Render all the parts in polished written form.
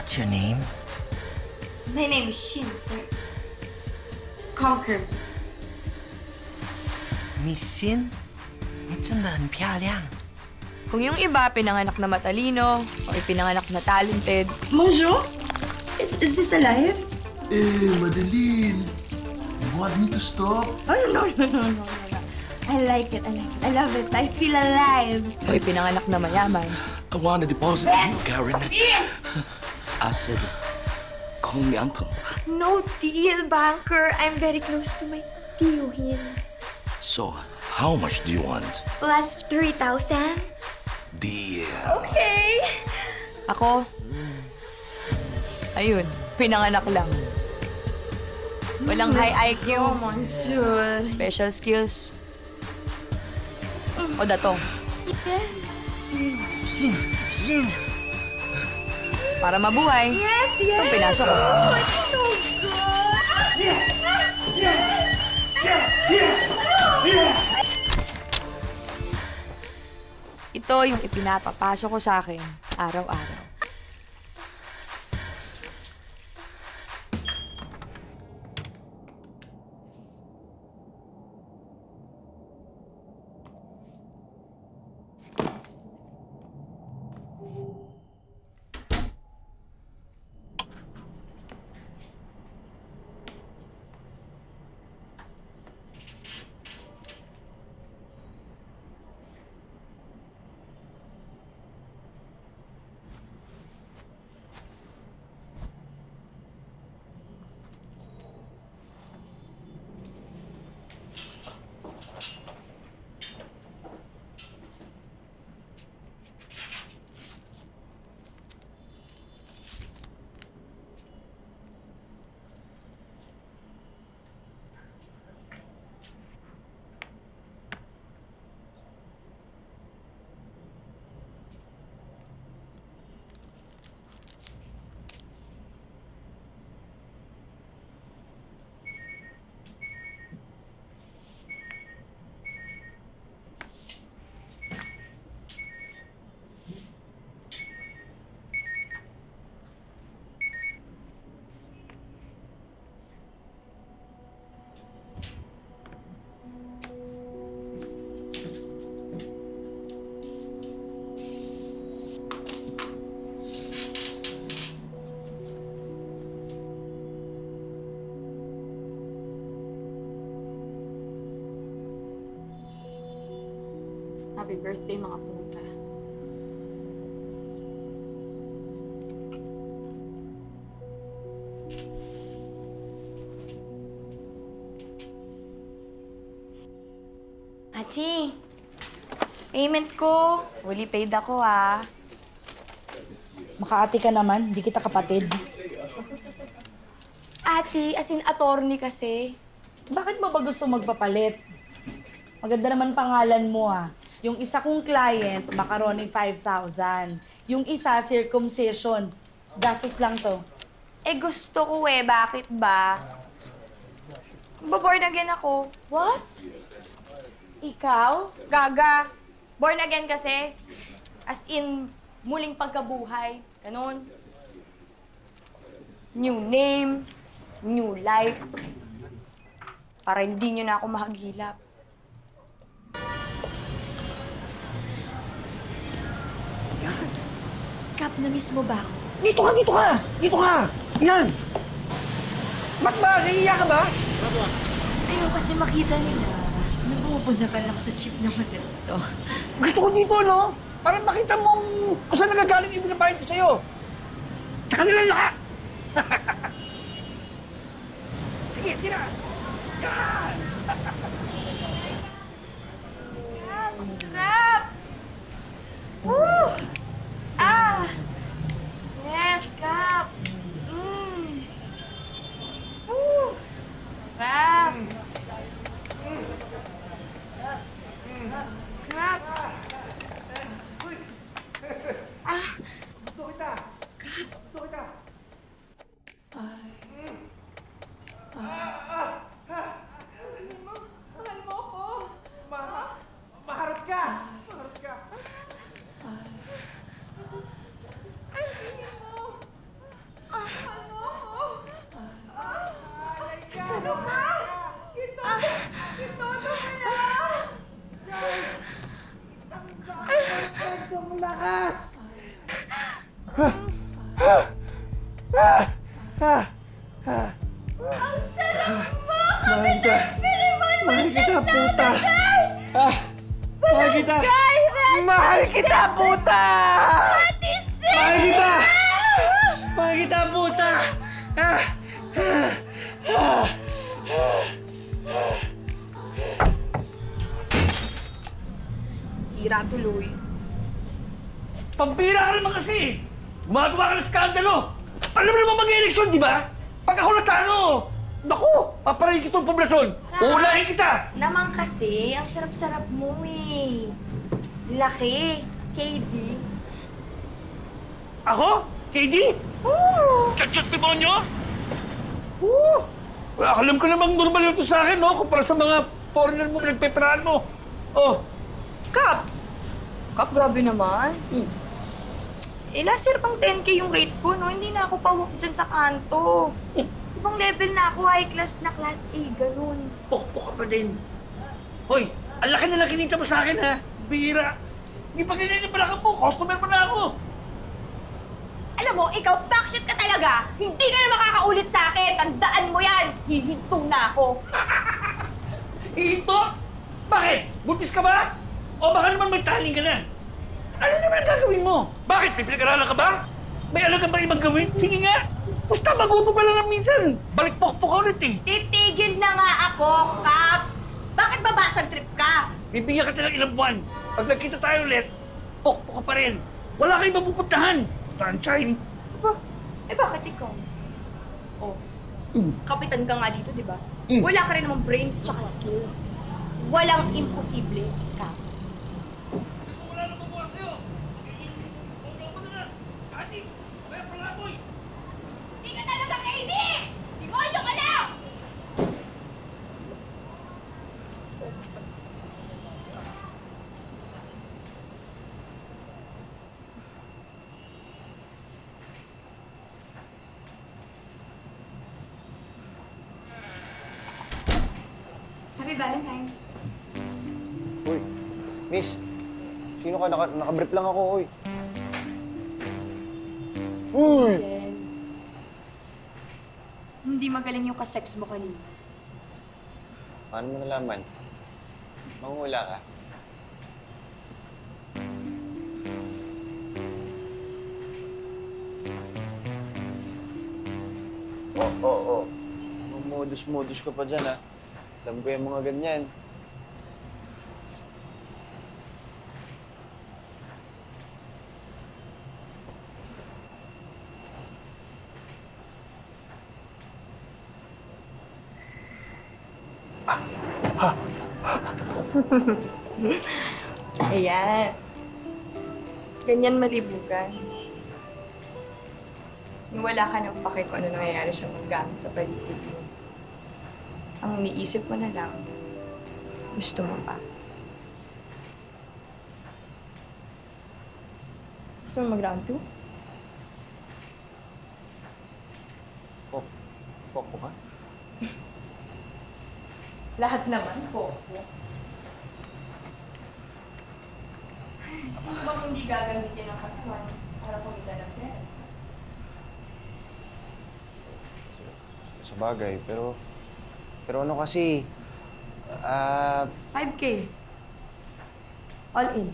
What's your name? My name is Shin, sir. Conquer. Miss Shin? 你真的很漂亮。 Kung yung iba pinanganak na matalino o ipinanganak na talented, Bonjour. Is this alive? Madeline! You want me to stop? Oh, no. I like it. I love it. I feel alive. o ipinanganak na mayaman, I want to deposit you, Karen. Yes! I said, call me uncle. No deal, banker. I'm very close to my Tio Hins. So, how much do you want? Plus 3,000. Deal. Okay. ako, ayun, pinanganak lang. Walang high IQ, Oh, monsieur. special skills, o dato. Yes. Para mabuhay, Yes, itong pinasok ko. Oh, it's so good. Ito yung ipinapapasok ko sa akin araw-araw. Happy birthday, mga puta. Ati, payment ko. Fully paid ako, ha. Makaati ka naman, di kita kapatid. Ati, as in attorney kasi. Bakit mo ba gusto magpapalit? Maganda naman pangalan mo ah. Yung isa kong client, macaroni 5,000. Yung isa, circumcision. Gastos lang to. Eh, gusto ko eh. Bakit ba? Born again ako. What? Ikaw? Gaga. Born again kasi. As in, muling pagkabuhay. Ganon. New name. New life. Para hindi nyo na ako mahagilap. Kap, na-miss mo ba ako? Dito ka, dito ka! Dito ka! Yan! Ba't ba? Nahiya ka ba? Ayaw kasi makita nila na pumupunta pa lang ako sa chip ng hotel to. Gusto ko dito, no? Para makita mong kung saan nagagaling yung binabayad ko sa'yo. Sa kanila lahat! Sige, tira! Yan! Ang sarap! Woo! Ah! Yes, Kap! Woo! Kap! Kap! Ah! Gusto kita! Gusto kita! Mahal kita. Mahal kita, puta. Mahal kita. Mahal kita, puta! Mahal kita! Mahal kita, puta! Sira tuloy. Pampira ka naman kasi! Gumagawa ka ng skandalo! Alam mo naman mag-eleksyon, di ba? Pag ako natalo, naku, paparayin kita ang poblasyon! Uulahin kita! Naman kasi, ang sarap-sarap mo eh. Laki. KD. Ako? KD? Oo. Kachat demonyo? Oo! Alam ko namang normal ito sa akin, no? Kumpara sa mga foreigner mo, pinagpeperaan mo. Oh, Kap! Kap, grabe naman. Eh, last year pang 10K yung rate ko, no? Hindi na ako pawak dyan sa kanto. Ibang level na ako, high class na class A, ganun. pokpok ka pa din. Hoy, ang laki na lang kinita mo sa akin, ha? Bihira. Hindi pa ganyan yung balakang mo. Customer mo na ako. Alam mo, ikaw, backshot ka talaga! Hindi ka na makakaulit sa akin! Tandaan mo yan! Hihintong na ako! Ihinto? Bakit? Buntis ka ba? O baka naman may taling ka na? Ano naman ang gagawin mo? Bakit? May pinag-aralan ka ba? May alam ka ba ibang gawin? Sige nga! Basta magupo pa lang ng minsan. Balik pokpok ka ulit eh. Titigil na nga ako, Kap! Bakit ba basag trip ka? Bibigyan ka ng ilang buwan. Pag nagkita tayo ulit, pokpok ka pa rin. Wala kayong mapupuntahan. Sunshine. Aba, eh bakit ikaw? Oh, kapitan ka nga dito, di ba? Mm. Wala ka rin namang brains tsaka skills. Walang imposible, Kap. Wala na kumuha sa'yo. Huwag mo na na. Ati, kaya palaboy. Hindi ka talaga KD! Demonyo ka lang! Happy Valentine's. Uy, miss. Sino ka? Nakabrief lang ako, uy. Uy! Hindi magaling yung kasex mo kanina. Paano mo nalaman? Mangungula ka? Oo. Modus ka pa dyan, ha? Alam ko yung mga ganyan. Ayan. Ganyan malibugan. Wala ka nang pake kung ano nangyayari sa mga gamit sa paligid mo. Ang niisip mo na lang, gusto mo pa. Gusto mo mag-round 2? Pokpo ka? Lahat naman po. Sino bang hindi gagamitin ng katawan para kumita ng pera? Sa bagay, pero ano kasi, 5K. All in.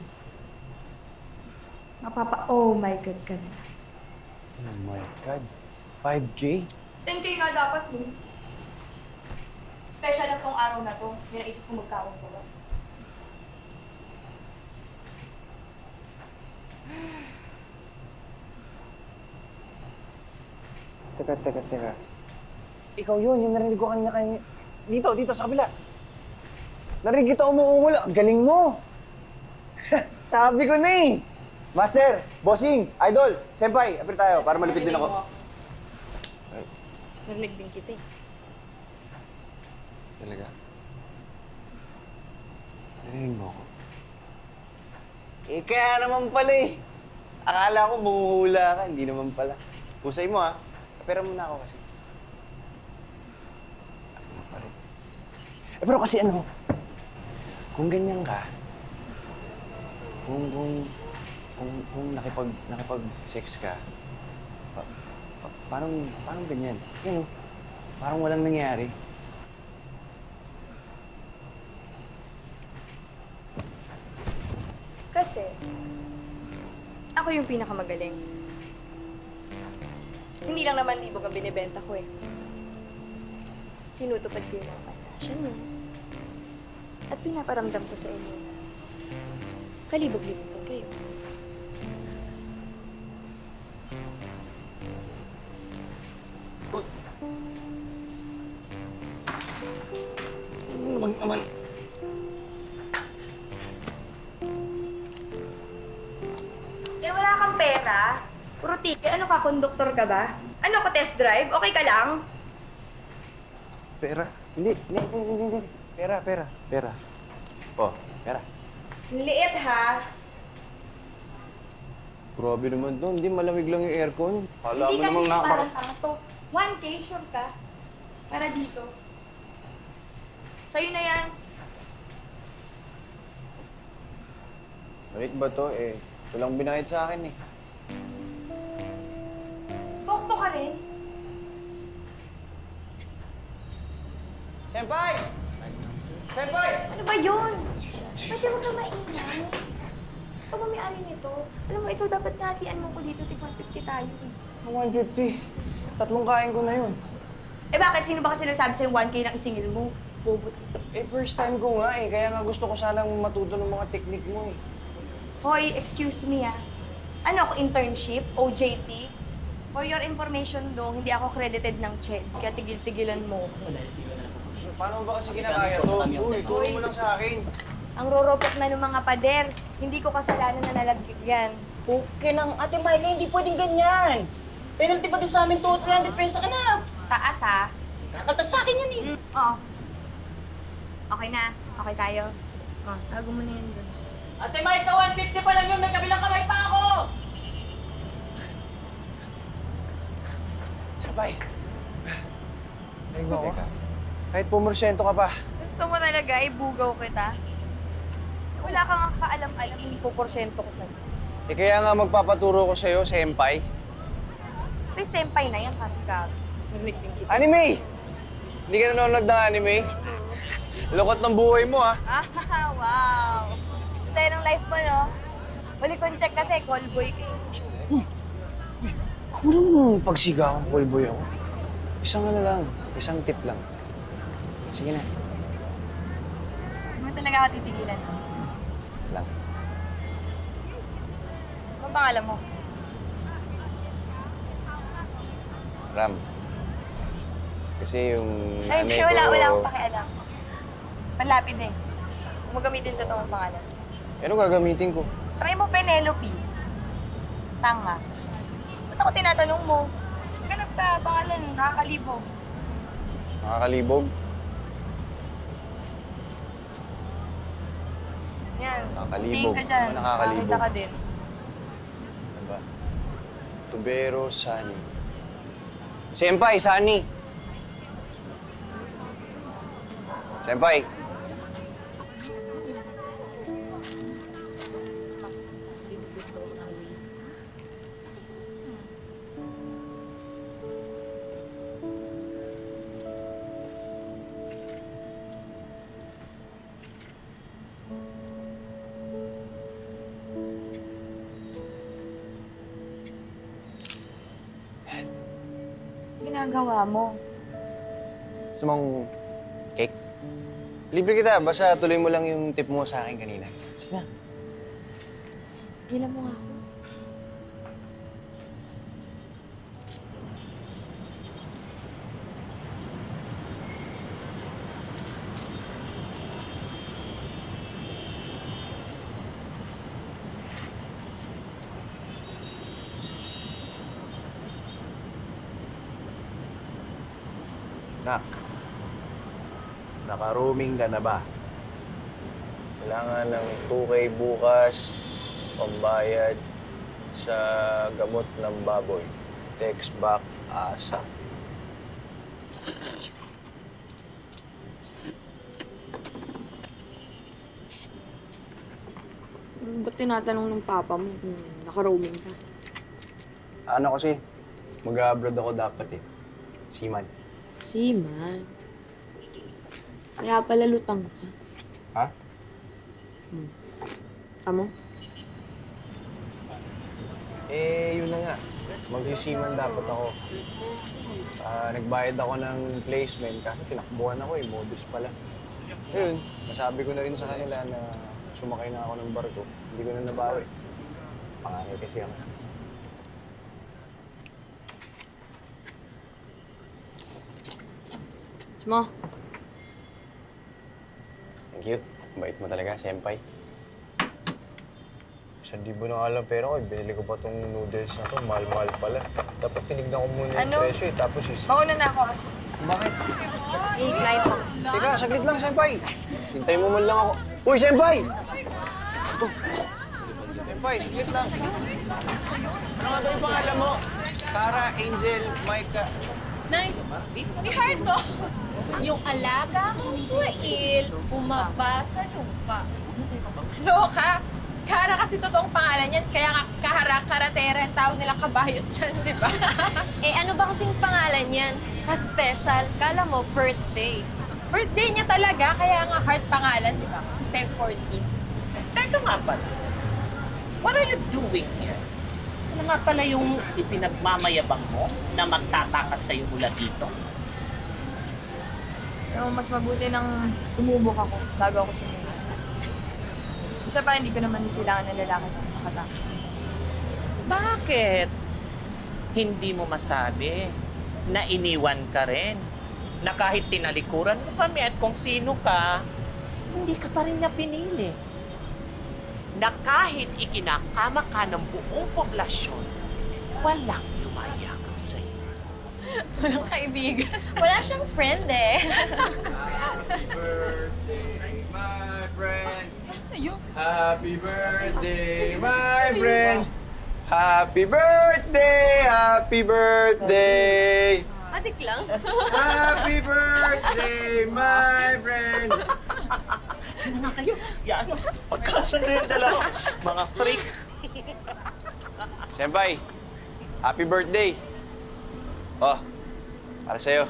Oh my God ka na. oh my God, 5K? 10K nga dapat mo. Special lang tong araw na to. May naisip ko magkawang ko ba? Teka. Ikaw yun, yung narinig ko kanina Dito, sa kabila. Narinig kita umuungol. Ang galing mo. Sabi ko na eh. Master, bossing, idol, senpai, apir tayo para malupit din ako. Narinig din kita eh. Talaga? Narinig mo ako? Eh, kaya naman pala eh. Akala ko manghuhula ka, hindi naman pala. Husay mo ha. Kapera muna ako kasi. Ano pa rin? Eh, pero kasi ano, kung ganyan ka, kung nakipag-sex ka, parang ganyan. Yan o, parang walang nangyari. Kasi, ako yung pinakamagaling. Hindi lang naman libog ang binibenta ko eh. Tinutupad ko yung mga pantasya niyo. At pinaparamdam ko sa inyo na kalibog-libog din kayo. Naman. Eh, wala kang pera. Puro ticket. Ano ka, konduktor ka ba? Ano ko, test drive? Okay ka lang? Pera? Hindi. Pera. Oh, pera. Liit, ha? Grabe naman to. Hindi, malamig lang yung aircon. Kala Hindi mo kasi namang parang tanga to. 1K, sure ka? Para dito. Sa'yo na yan. Balik ba to? Eh, ito lang binayad sa akin eh. Bokbo ka rin. Senpai! Senpai! Ano ba yun? Pwede mo ka maingay. Ikaw ba may-ari nito? Alam mo, ikaw dapat natian mo ko dito. Tig-150 tayo eh. 150. Tatlong kain ko na yun. Eh bakit? Sino ba kasi nagsabi sa'yo 1K na isingil mo? Bobo to. Eh, first time ko nga eh. Kaya nga gusto ko sanang matuto ng mga technique mo eh. Hoy, excuse me ah. Ano ako, internship? OJT? For your information dong, hindi ako credited ng CHED. Kaya tigil-tigilan mo. So, paano mo ba kasi kinakaya to? Uy, tulong mo lang sa akin. Ang roropok na ng mga pader. Hindi ko kasalanan na nalagyan. Okay lang, Ate Maika, hindi pwedeng ganyan. Penalty pa din sa amin to, 300 pesos ka na. Taas ah. Kakaltas sa akin yan eh. Oo. Okay na. Okay tayo. Tago mo na yan dun. Ate Maika, 150 pa lang yun, may kabilang kamay pa ako. Sabay. Ay, mo ako. Kahit pumorsyento ka pa. Gusto mo talaga ibugaw kita? Wala kang kaalam-alam, hindi po porsyento ko sa'yo. Eh, kaya nga magpapaturo ko sa'yo, senpai. Pero senpai na yan, parang gabi. Narinig kita. Anime! Hindi ka nanonood ng anime? Lukot ng buhay mo, ah. Ah, wow! Saya ng life mo, no? Huli kong check kasi, call boy ka eh. Ako naman pagsiga akong callboy ako. Isang ano lang, isang tip lang. Sige na. Hindi mo talaga ako titigilan. Lang. Anong pangalan mo? Ram. Kasi yung Ay, nanay hindi, ko... wala akong pakialam. Panlapid eh. Huwag mo gamitin totoong pangalan. Ano gagamitin ko? Try mo Penelope. Tanga. Ba't ako tinatanong mo? Ganap ka, pangalan, nakakalibog. Nakakalibog? Yan. Nakakalibog. Tingin ka dyan. Ano nakakalibog? Nakakita ka din. Ano ba? Tubero Sani. Senpai, Sani! Senpai! Ginagawa mo. Gusto mong cake? Libre kita, basta tuloy mo lang yung tip mo sa akin kanina. Sige na. Gilan mo nga ako. Nak, naka-roaming ka na ba? Kailangan ng 2K bukas, pambayad sa gamot ng baboy. Text back, asa. Ba't tinatanong ng papa mo kung naka-roaming ka? Ano kasi, mag-abroad ako dapat eh. Seaman. Seaman. Kaya pala lutang ka. Ha? Tamo? Eh, yun na nga. Mag-seaman dapat ako. Nagbayad ako ng placement kasi tinakbuhan ako eh, modus pala. Ayun, nasabi ko na rin sa kanila na sumakay na ako ng barko. Hindi ko na nabawi. Panganay kasi ako. Mo, Thank you. Bait mo talaga, senpai. 1,000 na nga lang pera ko, binili ko pa tong noodles na to. Mahal-mahal pala. Dapat tinignan ko muna yung presyo eh, tapos Mauna na ako. Bakit? hey, client mo. Teka, saglit lang, senpai. Hintay mo man lang ako. Uy, senpai! Oh. Senpai, saglit lang. Ano nga ba yung pangalan mo? Sarah, Angel, Micah. Nay, si Harto, yung alaga mong suwail, bumaba sa lupa. Loka! Kara kasi totoong pangalan yan, kaya nga karatera ang tawag nilang kabayot dyan, di ba? Eh ano ba kasing pangalan yan? Ka-special, kala mo birthday. Birthday niya talaga, kaya nga heart pangalan, di ba? Kasi Feb 14. Teka nga pala. What are you doing here? Sino nga pala yung ipinagmamayabang mo na magtatakas sa'yo mula dito? Pero mas mabuti nang sumubok ako bago ako sumubok. Isa pa, hindi ko naman kailangan ng lalaki na makatakas. Bakit? Hindi mo masabi na iniwan ka rin. Na kahit tinalikuran mo kami at kung sino ka, hindi ka pa rin niya pinili. Na kahit ikinakama ka ng buong poblasyon, walang yumayakap sa'yo. Walang kaibigan. Wala siyang friend eh. Happy birthday, my friend. Ayun. Happy birthday, my friend. Happy birthday, happy birthday. Adik lang. Happy birthday, my friend. Ano na kayo? Yan. Pagkasundo yung dalawa. Mga freak. Senpai, happy birthday. Oh, para sa'yo.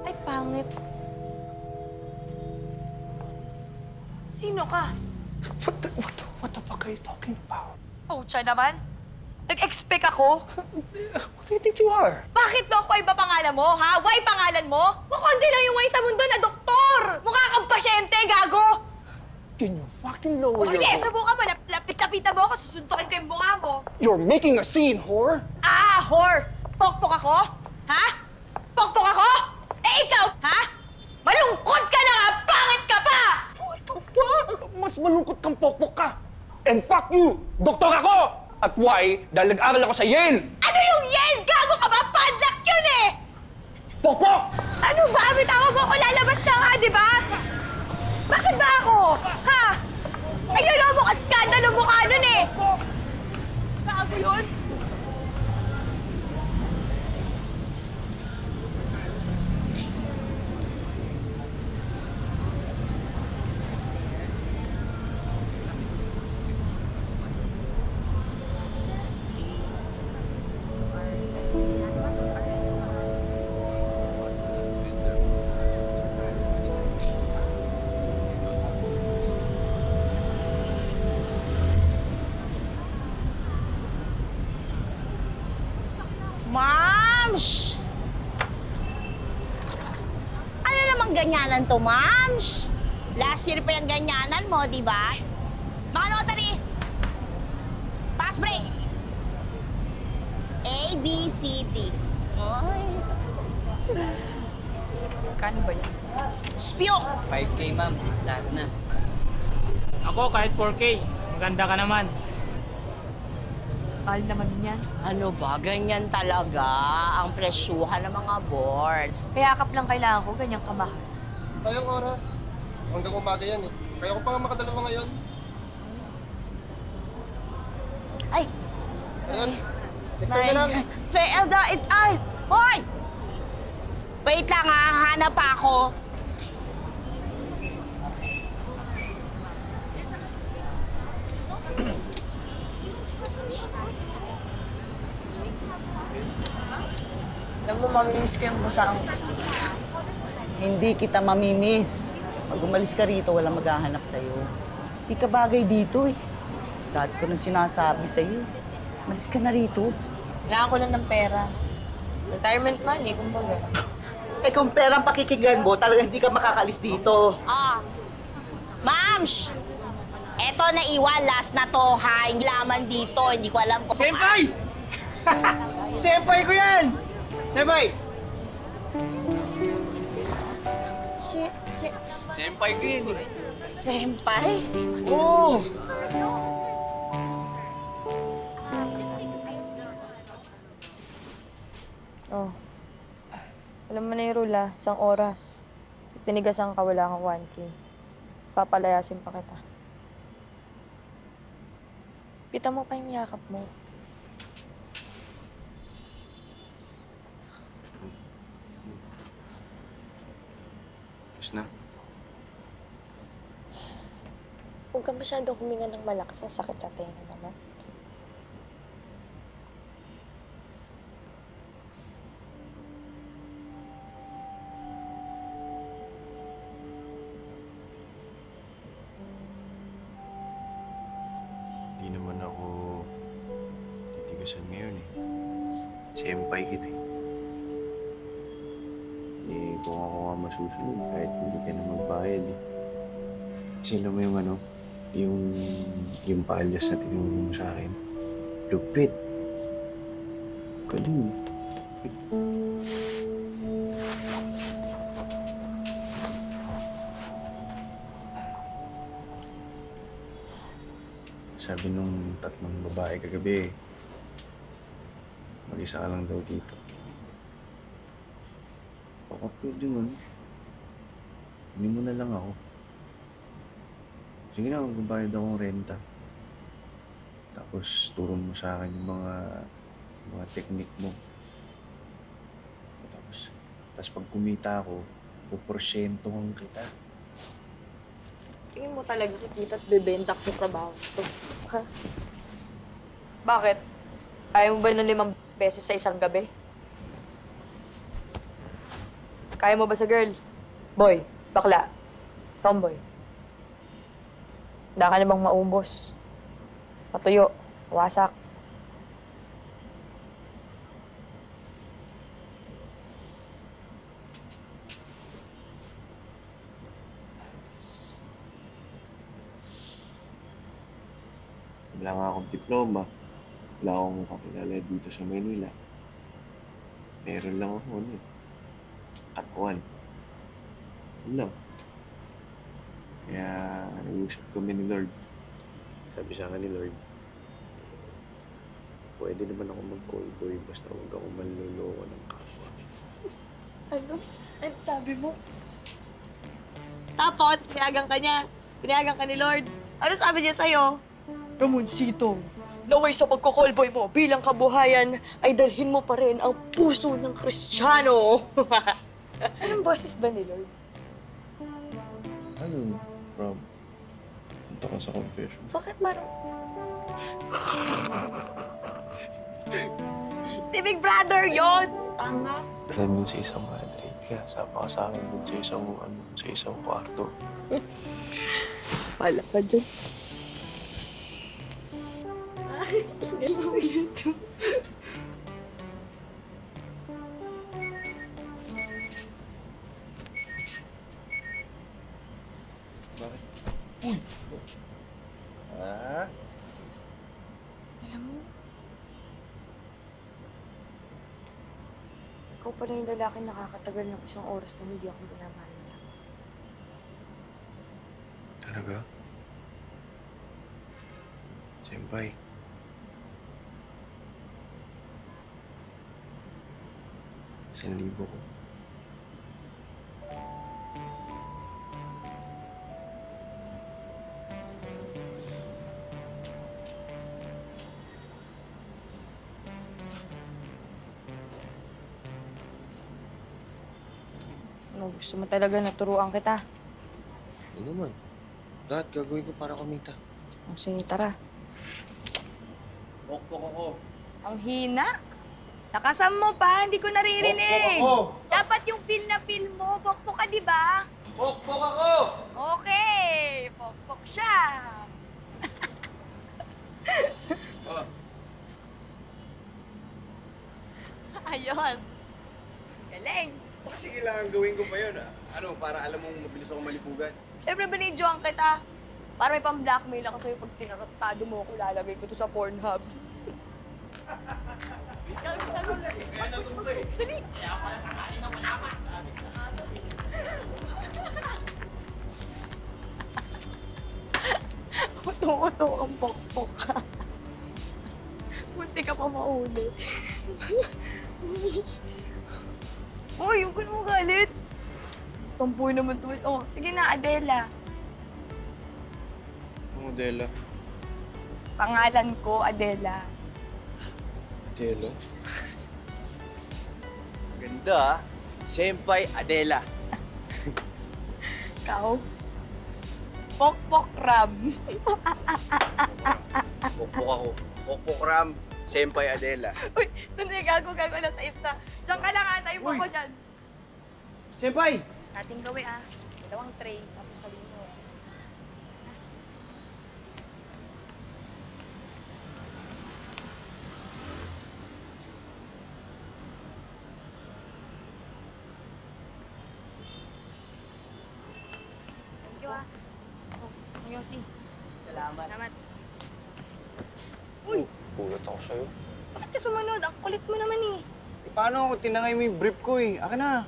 Ay, pangit. Sino ka? What the fuck are you talking about? Pucha naman. Nag-expect ako? What do you think you are? Bakit daw ako iba pangalan mo, ha? Why pangalan mo? Mukhang di lang yung way sa mundo na doktor! Mukha kang pasyente, gago! Can you fucking lower O sige, your voice? subukan mo. Lapit-lapitan mo ako, susuntukin ko yung mukha mo. You're making a scene, whore! Ah, whore! Pokpok ako? Ha? Pokpok ako? Eh, ikaw, ha? Malungkot! And fuck you! Doktor ako! At why? Dahil nag-aral ako sa Yale! Ano yung Yale? Gago ka ba? Padlock yun eh! Pokpok! Ano ba? Bitawan mo ako, lalabas na nga, di ba? Bakit ba ako? Ha? Ayun o, mukhang skandalo mukha nun eh! Gago yun? Mams! Ano namang ganyanan to, Mams? Last year pa yung ganyanan mo, di ba? Mga notary! Pass break! A, B, C, D. Ay. Kano ba yan? Spew! 5K, ma'am. Lahat na. Ako kahit 4K. Maganda ka naman. Mahal naman yan. Ano ba? Ganyan talaga ang presyuhan ng mga boards. Kaya kap lang kailangan ko, ganyang kamahal. Tayong oras. Hanggang umaga yan eh. Kaya ko pa nga makadalawa ngayon. Ay! Ayun. Next time na lang. Elda, ay! Hoy! Wait lang ha, hanap pa ako. Alam mo, mamimiss ko yung busang. Hindi kita mamimiss. Pag umalis ka rito, walang maghahanap sa'yo. Hindi ka bagay dito eh. Dati ko nang sinasabi sa'yo. Umalis ka na rito. Kailangan ko lang ng pera. Retirement money, kumbaga. Eh kung perang pakikinggan mo, talaga hindi ka makakalis dito. Ah, Mams! Eto na iwan, last na to ha. Yung laman dito, hindi ko alam kung... Senpai! Senpai ko yan! Senpai! Senpai ko yun eh. Senpai? Oo! Oh. Alam mo na yung rule, ah. Isang oras. Tinigasan ka, wala kang 1K. Papalayasin pa kita. Pita mo pa yung yakap mo. Tapos na. Huwag ka masyadong huminga ng malakas, ang sakit sa tenga naman. Hindi naman ako titigasan ngayon eh. Senpai kita eh. Eh, kung ako nga masusunod, kahit hindi ka na magbayad eh. Kasi alam mo yung ano, yung paalyas na tinuro mo sa akin. Lupit. Galing. Sabi nung tatlong babae kagabi, mag-isa ka lang daw dito. Baka pwede mo. Hindi mo na lang ako. Sige na, magbabayad akong renta. Tapos turon mo sa akin yung mga technique mo. Tapos pag kumita ako, puporsyentohan kita. Tingin mo talaga kikita at bebenta ka sa trabaho ito. Ha? Bakit? Kaya mo ba ng 5 beses sa isang gabi? Kaya mo ba sa girl? Boy, bakla, tomboy. Handa ka na bang maubos? Matuyo, wasak. Wala nga akong diploma. Wala akong kakilala dito sa Manila. Meron lang ako ano eh. At 1. Yun lang. Kaya nag-usap kami ni Lord. sabi sa akin ni Lord, pwede naman ako mag-call boy basta huwag ako manloloko ng kapwa. Ano? Ano sabi mo? Tapos, pinayagan ka niya. Pinayagan ka ni Lord. Ano sabi niya sa'yo? Ramoncito, naway sa pagko-callboy mo bilang kabuhayan ay dalhin mo pa rin ang puso ng Kristiyano. Anong boses ba ni Lord? Ano? Rob, punta ka sa confession. Bakit marang... Si Big Brother yon. Tama. Dahil dun sa isang madre, kaya sama ka sa akin dun sa isang kwarto. Wala ka dyan. Ay, galaw yun to. Bakit? Uy! Ah? Alam mo, ikaw pala yung lalaking nakakatagal ng isang oras na hindi ako minamahal niya. Talaga? Senpai. Isang libo ko. Ano, gusto mo talaga naturuan kita? Ano naman? Lahat gagawin ko para kumita. Ang sige, tara. Pokpok ako. Ang hina? Nakasam mo pa, hindi ko naririnig. Pokpok ako! Dapat yung feel na feel mo. Pokpok ka, di ba? Pokpok ako! Okay, pokpok siya. Oh. Ayun. Galing. Kasi kailangan gawin ko pa yun, ah. Ano, para alam mong mabilis ako malipugan. Siyempre, binidyoan kita. Para may pang-blackmail ako sa'yo pag tinatado mo ako, lalagay ko to sa Pornhub. Dali! Uto-uto ang pokpok ka. Munti ka pa mauli. Uy, huwag ka naman galit. Tampoy naman to. Oh, sige na, Adela. Modela. Pangalan ko, Adela. Tela. Ganda, ah. Senpai Adela. Ikaw? Pokpok Ram. Pokpok ako. Pokpok Ram, Senpai Adela. Uy, sandali, gago na sa isa. Diyan ka lang, atay mo Uy! ko dyan. Senpai! Ating gawin, ah. 2 tray, tapos sabihin mo. Thank you, ah. Oh, Yossi. Salamat. Uy! Pulot ako sa'yo. Bakit ka sumunod? Ang kulit mo naman eh. Paano ako tinangay mo yung brief ko eh? Akin na.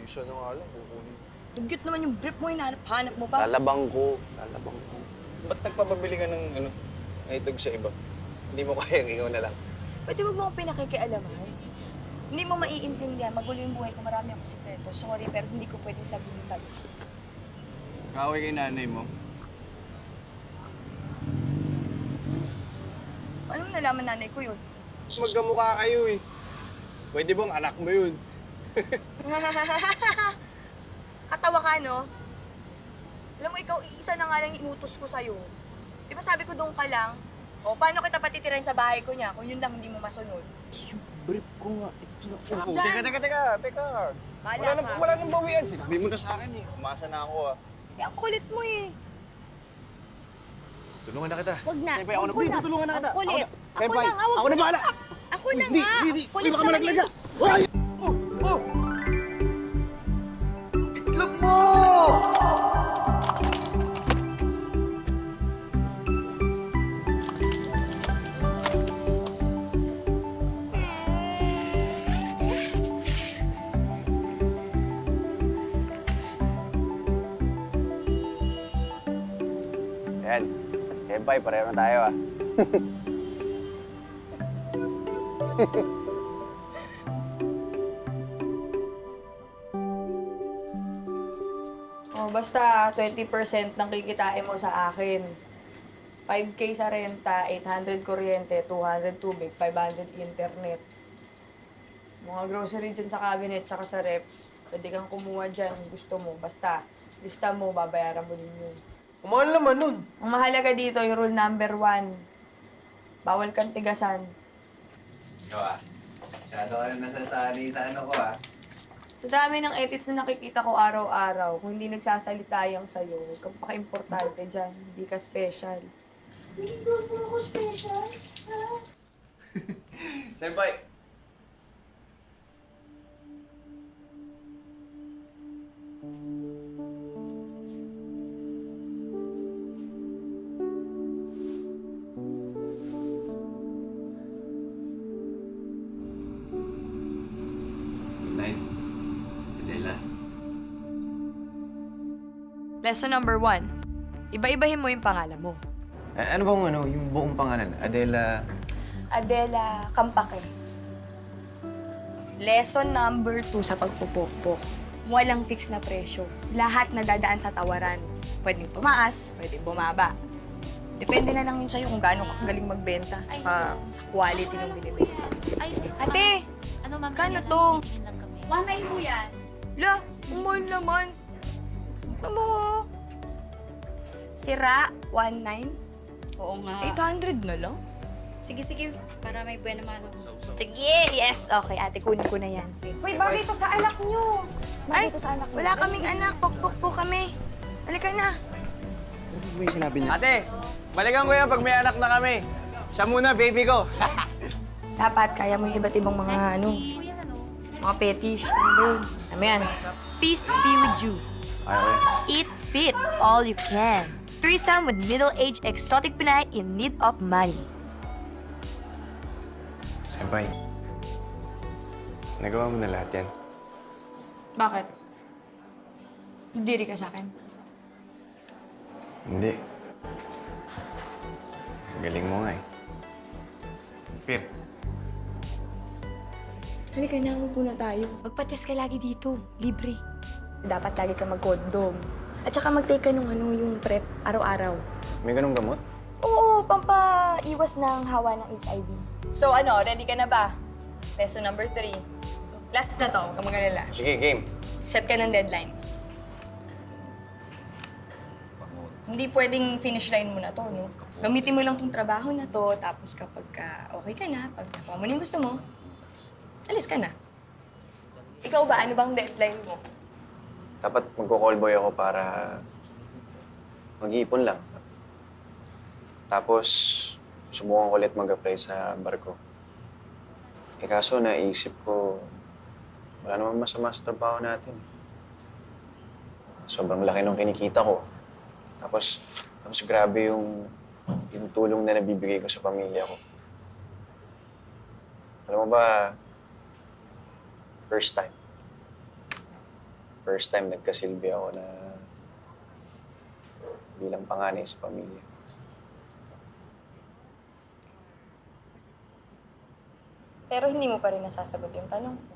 Isa na nga lang, kukunin. Dugyot naman yung brief mo, hinahanap-hanap mo pa. Lalabang ko. Lalabang ko. Ba't nagpapabili ka ng itlog sa iba? Hindi mo kayang ikaw na lang. Pwede huwag mo akong pinakikialaman. Hindi mo maiintindihan. Magulo yung buhay ko. Marami akong sikreto. Sorry, pero hindi ko pwedeng sabihin sa'yo. Kaway kay nanay mo. Ano mo nalaman nanay ko yun? Magkamukha kayo eh. Pwede bang anak mo yun? Katawa ka, no? Alam mo, ikaw, isa na nga lang inutos ko sa'yo. Di ba sabi ko doon ka lang? O, paano kita patitirahin sa bahay ko niya kung yun lang hindi mo masunod? Brief ko nga. Diyan. Teka. Bahala ka. Wala nang bawian. Sinabi mo na sa akin eh. Umasa na ako ah. Eh, ang kulit mo eh. Tulungan na kita. Wag na. Siyempre, ako na. Uy, tutulungan na kita. Ang kulit. Ako na. Ako na bahala. Ako na nga. Hindi. Kulit Uy, baka naman malaglag yun. ka. Hoy! Oh! Itlog mo! Ayan. Senpai, pareho na tayo ah. Oh, basta 20% ng kikitain mo sa akin. 5K sa renta, 800 kuryente, 200 tubig, 500 internet. Mga grocery dyan sa cabinet tsaka sa rep. Pwede kang kumuha dyan kung gusto mo. Basta, lista mo, babayaran mo din yun. Kumahal naman nun. Ang mahalaga dito, yung rule number 1. Bawal kang tigasan. Ikaw masyado ka na nasasanay sa ano ko Sa dami ng edits na nakikita ko araw-araw, kung hindi nagsasalita yung sa'yo, huwag kang paka-importante dyan. Hindi ka special. Hindi daw po ako special. Senpai! Night. Adela. Lesson number 1. Iba-ibahin mo yung pangalan mo. Ano bang yung buong pangalan? Adela... Adela Campake. Lesson number 2 sa pagpupukpok. Walang fix na presyo. Lahat nadadaan sa tawaran. Pwedeng tumaas, pwedeng bumaba. Depende na lang yun sa'yo kung gaano ka galing magbenta. Sa quality ng binibenta. Ate! Ano, ma'am? Kano to? 1.9 po yan. La, umahal naman. Ano? Sira, 1.9. Oo nga. 800 na lang. Sige, para may buwan naman. Sige, yes. Okay, ate, kunin ko na yan. Uy, bagay to sa anak nyo. Ay, wala kaming anak. Pokpok po kami. Halika na. Ate, balikan ko yan pag may anak na kami. Siya muna, baby ko. Dapat kaya mo yung iba't ibang mga mga fetish. Ano yan? Peace be with you. Eat fit all you can. Threesome with middle-aged exotic Pinay in need of money. Senpai. Nagawa mo na lahat yan. Bakit? Diri ka sa akin. Hindi. Galing mo nga eh. Pir. Halika na, huwag muna tayo. Magpa-test ka lagi dito. Libre. Dapat lagi ka mag-condom. At saka mag-take ka nung yung prep araw-araw. May ganong gamot? Oo, pampaiwas ng hawa ng HIV. So ready ka na ba? Lesson number 3. Last na to, huwag kang mag-alala. Sige, game. Set ka ng deadline. Hindi pwedeng finish line mo na to, no? Gamitin mo lang tong trabaho na to, tapos kapag okay ka na, pag nakuha mo na yung gusto mo, alis ka na. Ikaw ba, ano bang deadline mo? Dapat magko-callboy ako para mag-iipon lang. Tapos, subukan ko ulit mag-apply sa barko. Eh kaso, naisip ko, wala naman masama sa trabaho natin. Sobrang laki nung kinikita ko. Tapos grabe yung tulong na nabibigay ko sa pamilya ko. Alam mo ba, first time nagkasilbi ako na bilang panganay sa pamilya. Pero hindi mo pa rin nasasagot yung tanong ko.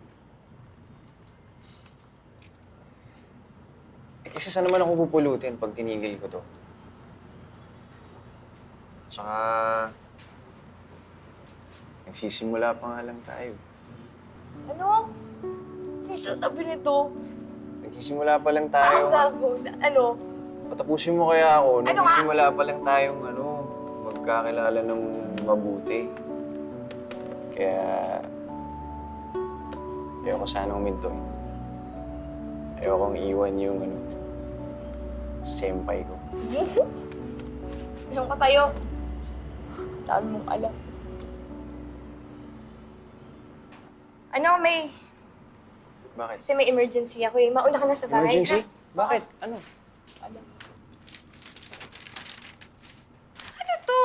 Eh kasi saan naman ako pupulutin pag tinigil ko to? Tsaka, nagsisimula pa nga lang tayo. Ano? Ano sasabi nito? Nagsisimula pa lang tayo. Ano? Patapusin mo kaya ako. Ano Nagsisimula pa lang tayong magkakilala ng mabuti. Kaya, ayoko sana uminto eh. Ayokong iwan yung senpai ko. Yung ka sa'yo. Dami mong alam. May... Bakit? Kasi may emergency ako eh. Mauna ka na sa bahay. Emergency? Ha? Bakit? Ano? Ano to?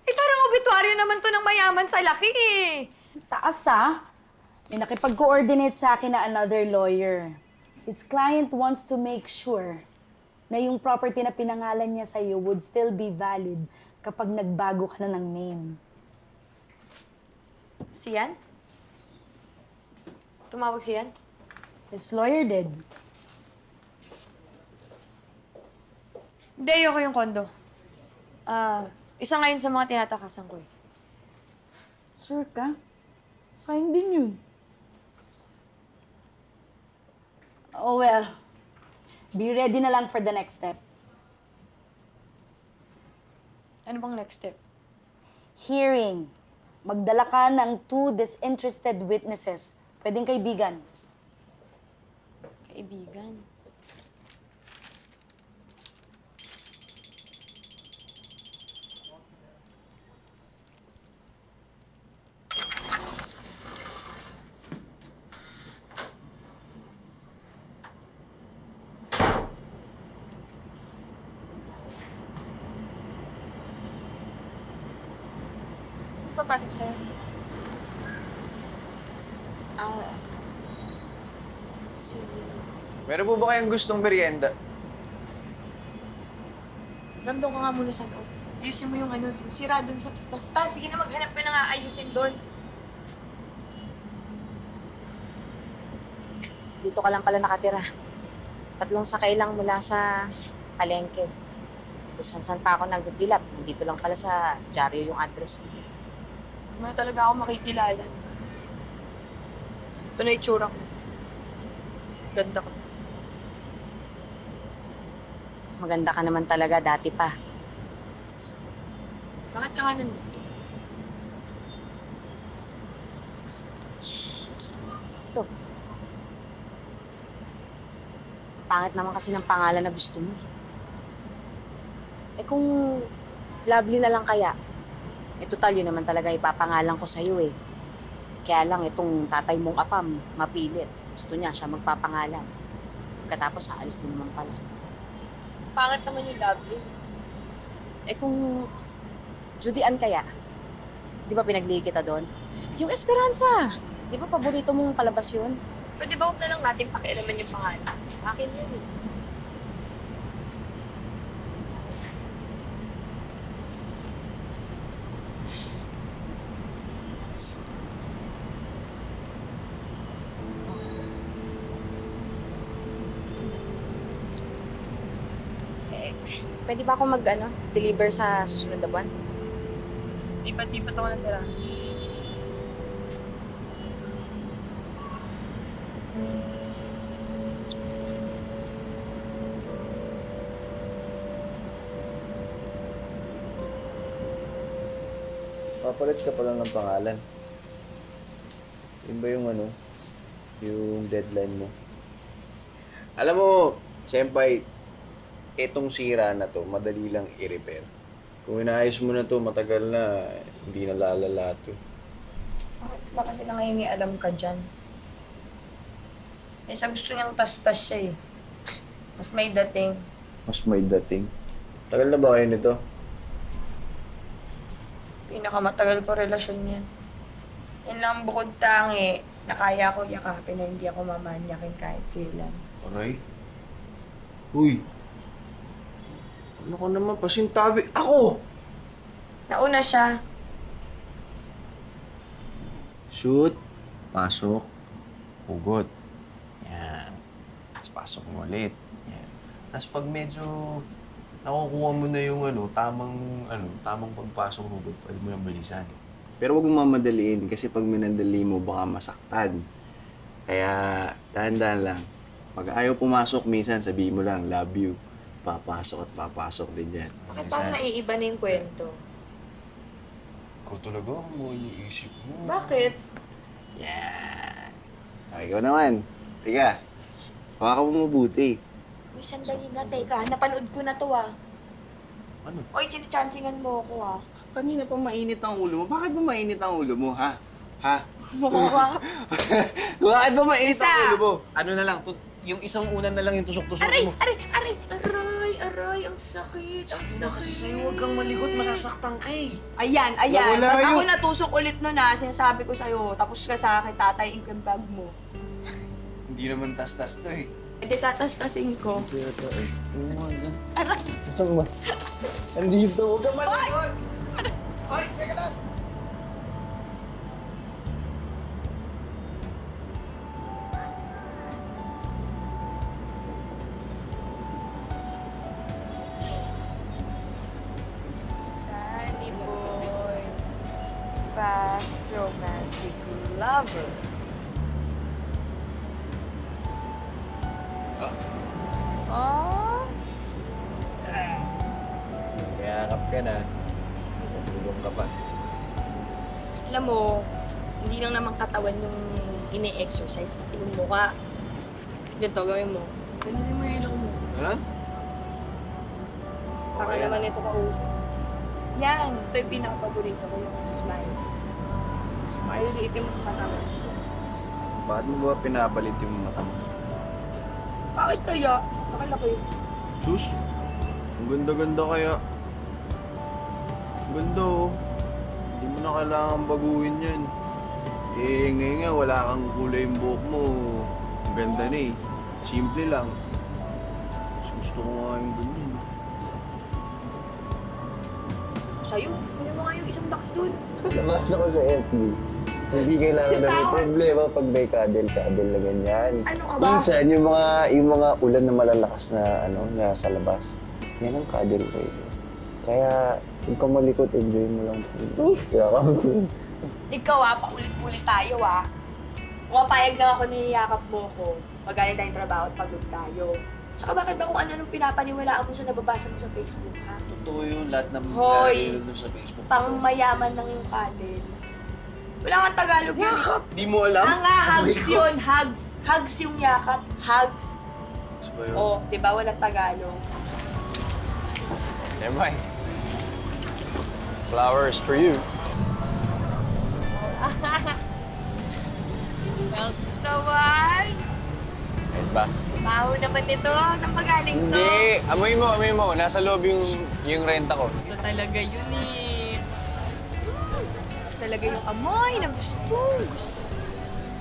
Eh parang obituaryo naman to ng mayaman sa laki eh. Taas May nakipag-coordinate sa akin na another lawyer. His client wants to make sure na yung property na pinangalan niya sa'yo would still be valid kapag nagbago ka na ng name. Siyan? Tumawag siyan? His lawyer did. Hindi, ayoko yung kondo. Isa ngayon sa mga tinatakasan ko eh. Sure ka? Sayang din yun. Oh well, be ready na lang for the next step. Ano bang next step? Hearing. Magdala ka ng 2 disinterested witnesses. Pwedeng kaibigan. Kaibigan. Papasok sa'yo. Meron po ba kayong gustong merienda? Ramdam ka nga muna sa loob. Ayusin mo yung ano, yung sira dun sa... Basta, sige na maghanap ka na nga ayusin doon. Dito ka lang pala nakatira. 3 sakay lang mula sa palengke. Kung saan pa ako nagdilap, dito lang pala sa dyaryo yung address mo. Hindi mo na talaga ako makikilala. Ito na itsura ko. Ganda ko. Maganda ka naman talaga dati pa. Bakit ka nga nandito? Ito. Pangit naman kasi ng pangalan na gusto mo. Eh kung lovely na lang kaya, eh total yun naman talaga ipapangalan ko sa'yo eh. Kaya lang itong tatay mong apam, mapilit. Gusto niya siya magpapangalan. Pagkatapos aalis din naman pala. Pangit naman yung lovely. Eh kung Judy Ann kaya, di ba pinaglihi kita doon? Yung Esperanza! Di ba paborito mong palabas yun? Pwede ba huwag na lang natin pakialaman yung pangalan? Akin yun eh. Pwede ba ako deliver sa susunod na buwan? Lipat-lipat ako natira. Papalit ka pa lang ng pangalan. Yun ba yung yung deadline mo? Alam mo, senpai, etong sira na to, madali lang i-repair. Kung inaayos mo na to, matagal na, hindi na lalala to. Bakit ba kasi nangingialam ka dyan? Eh, sa gusto niyang tas-tas siya eh. Mas may dating. Mas may dating. Tagal na ba kayo nito? Pinakamatagal ko relasyon yan. Yan lang ang bukod tangi na kaya ko yakapin na hindi ako mamanyakin kahit kailan. Aray? Uy! Ano ko naman, pasintabi? Ako! Nauna siya. Shoot. Pasok. Pugot. Yan. Tapos pasok mo ulit. Yan. Tapos pag medyo nakukuha mo na yung tamang pagpasok mo, pwede mo nang bilisan. Pero huwag mo mamadaliin kasi pag minandali mo, baka masaktan. Kaya, dahan-dahan lang. Pag ayaw pumasok, minsan sabihin mo lang, love you. Papasok at papasok din yan. Bakit parang naiiba na yung kwento? Ikaw talaga, mo iniisip mo. Bakit? Yan. Okay, ikaw naman. Tiga, hawakan mo mabuti. Uy, sandali na, teka. Napanood ko na to ah. Ano? Uy, chinichansingan mo ako ah. Kanina pa mainit ang ulo mo. Bakit ba mainit ang ulo mo, ha? Ha? Mukha. Bakit ba mainit Isa. ang ulo mo? Ano na lang, yung isang unan na lang yung tusok-tusok Aray! mo. Aray! Aray! Aray! Aray! Ang sakit! Ang sakit! Kasi sa'yo, huwag kang maligot, masasaktan ka eh. Ayan! Ayan! Nawala Pag ako yun. natusok ulit nun ah, sinasabi ko sa'yo, tapos ka sa akin, tatay, ink bag mo. Hindi naman tas-tas to eh. Hindi tatas-tasin ko. Saan ba? Andito. Huwag ka malikot! Hoy! Teka lang! Sunny boy. Fast romantic lover. Oh? Kayakap ka na. Tutulong ka pa. Alam mo, hindi lang naman katawan yung ine-exercise, pati yung mukha. Ganito, gawin mo. Ganun mo yung ilong mo. Ano? Baka naman ito kausap. Yan, ito yung pinaka-paborito ko, yung smiles. Ay, liitin mo yung mata mo. Bakit mo ba pinapalit yung mata mo? Bakit kaya? Nakalaki. Sus, ang ganda-ganda kaya. Ang ganda oh. Hindi mo na kailangan baguhin yan. Eh, ngayon nga, wala kang kulay yung buhok mo. Ang ganda na eh. Simple lang. Mas gusto ko nga yung ganyan. Sa'yo, hindi mo nga yung isang box dun. Nabasa ko sa FB. Hindi kailangan na may problema pag may cuddle na ganyan. Ano ka ba? Minsan, yung mga ulan na malalakas na sa labas, yan ang cuddle ko eh. Kaya, huwag ka malikot, enjoy mo lang. Kaya ka Ikaw paulit-ulit tayo Pumapayag lang ako niyayakap mo ko. Magaling tayong trabaho at pagod tayo. Tsaka bakit ba kung ano pinapaniwalaan mo sa nababasa mo sa Facebook, ha? Totoo yun, lahat ng Hoy! nilalo sa Facebook. Pang mayaman lang yung cuddle. Wala kang Tagalog yun. Yakap! Di mo alam? Hugs yun, hugs. Hugs yung yakap, hugs. Mas ba yun? Oh, di ba walang Tagalog? Siyempre. Flowers for you. Hugs naman. Nice ba? Baho naman nito. Saan magaling to? Hindi! Amoy mo. Nasa loob yung renta ko. Ito talaga yun eh. Talaga yung amoy na gusto.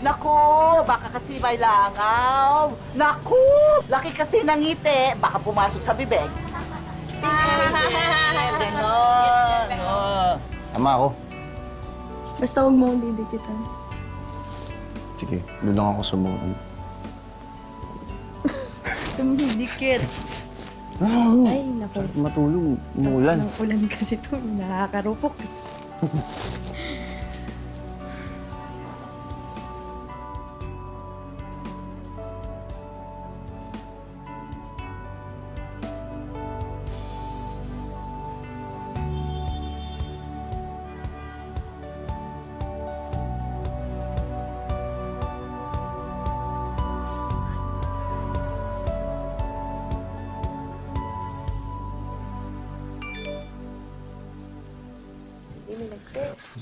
Naku, baka kasi may langaw. Naku, laki kasi ng ngiti. Baka pumasok sa bibig. Ganon. Tama ako. Basta huwag mo akong didikitan. Sige, doon lang ako sa mga Tumidikit. Ay, naku. Matulog, umuulan. Ang ulan kasi ito. Nakakarupok.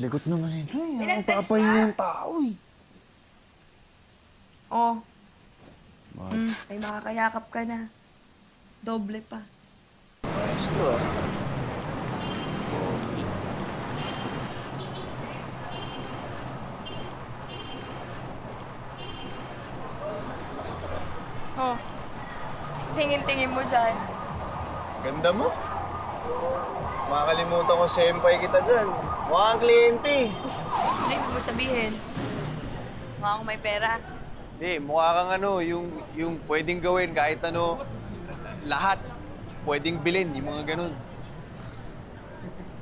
Likot naman ito eh. Ang Pinag-text papahinga yung tao eh. Oh, Bakit? ay makakayakap ka na. Doble pa. Ayos to ah. Oh, tingin-tingin mo dyan. Ganda mo. Makakalimutan ko senpai kita dyan. Mukha kang kliyente. Ano yung mo sabihin? Mukha akong may pera. Hindi, mukha kang yung pwedeng gawin kahit ano, lahat. Pwedeng bilhin, yung mga ganun.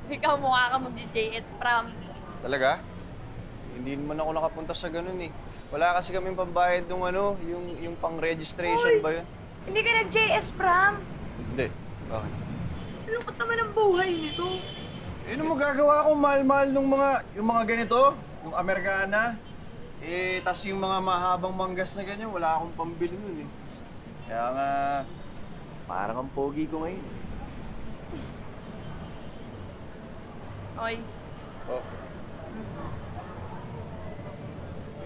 Ikaw mukha ka mag-JS prom. Talaga? Hindi naman ako nakapunta sa ganun eh. Wala kasi kaming pambayad nung yung pang-registration ba yun? Hindi ka nag-JS prom? Hindi. Bakit? Lungkot naman ang buhay nito. Eh, ano mo gagawa ko? Mahal-mahal nung yung mga ganito? Yung Amerikana? Eh, tas yung mga mahabang manggas na ganyan, wala akong pambili nun eh. Kaya nga, parang ang pogi ko ngayon. Oy, Oh.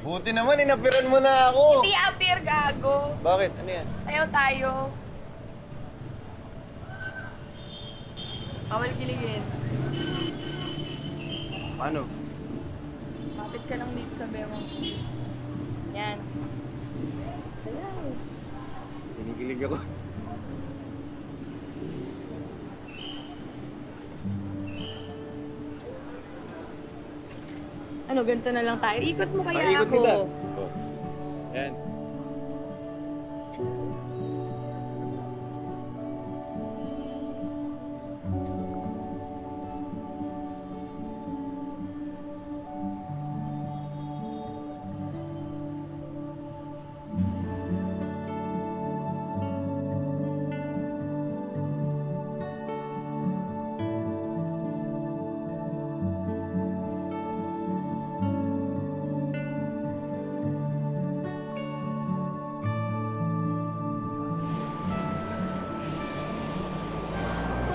Buti naman, inapiran mo na ako! hindi appear, gago. Bakit? Ano yan? Sayaw tayo. Bawal kiligin. Ano? Kapit ka lang dito sa bewang ko. Yan. Sayaw. Kinikilig ako. Ano, ganito na lang tayo? Ikot mo kaya Ikot ako. kita. Yan.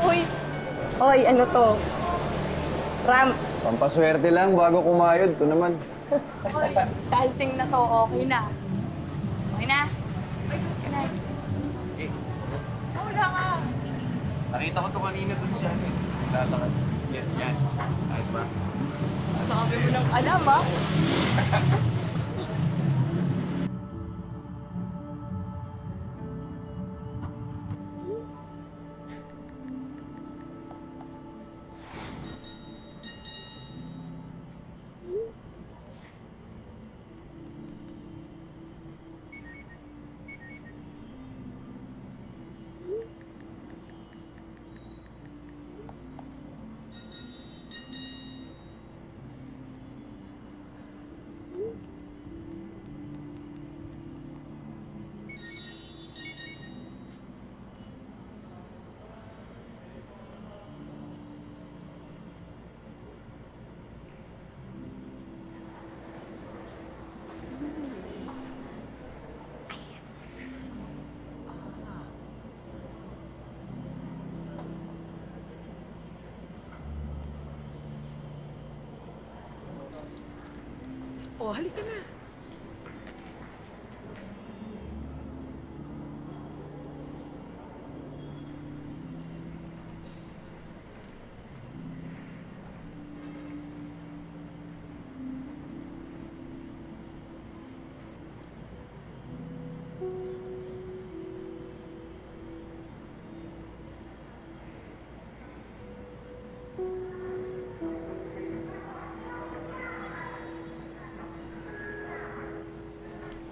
Uy! Hoy, ano to? Ram, Pampaswerte lang bago kumayod. Ito naman. salting na to. Okay na. Okay na? Okay na. Eh, Wala ka. nakita ko to kanina dun sa amin. Lalakad. Yan. Ayos ba? Sabi mo nang alam, ah. Oh, halika na.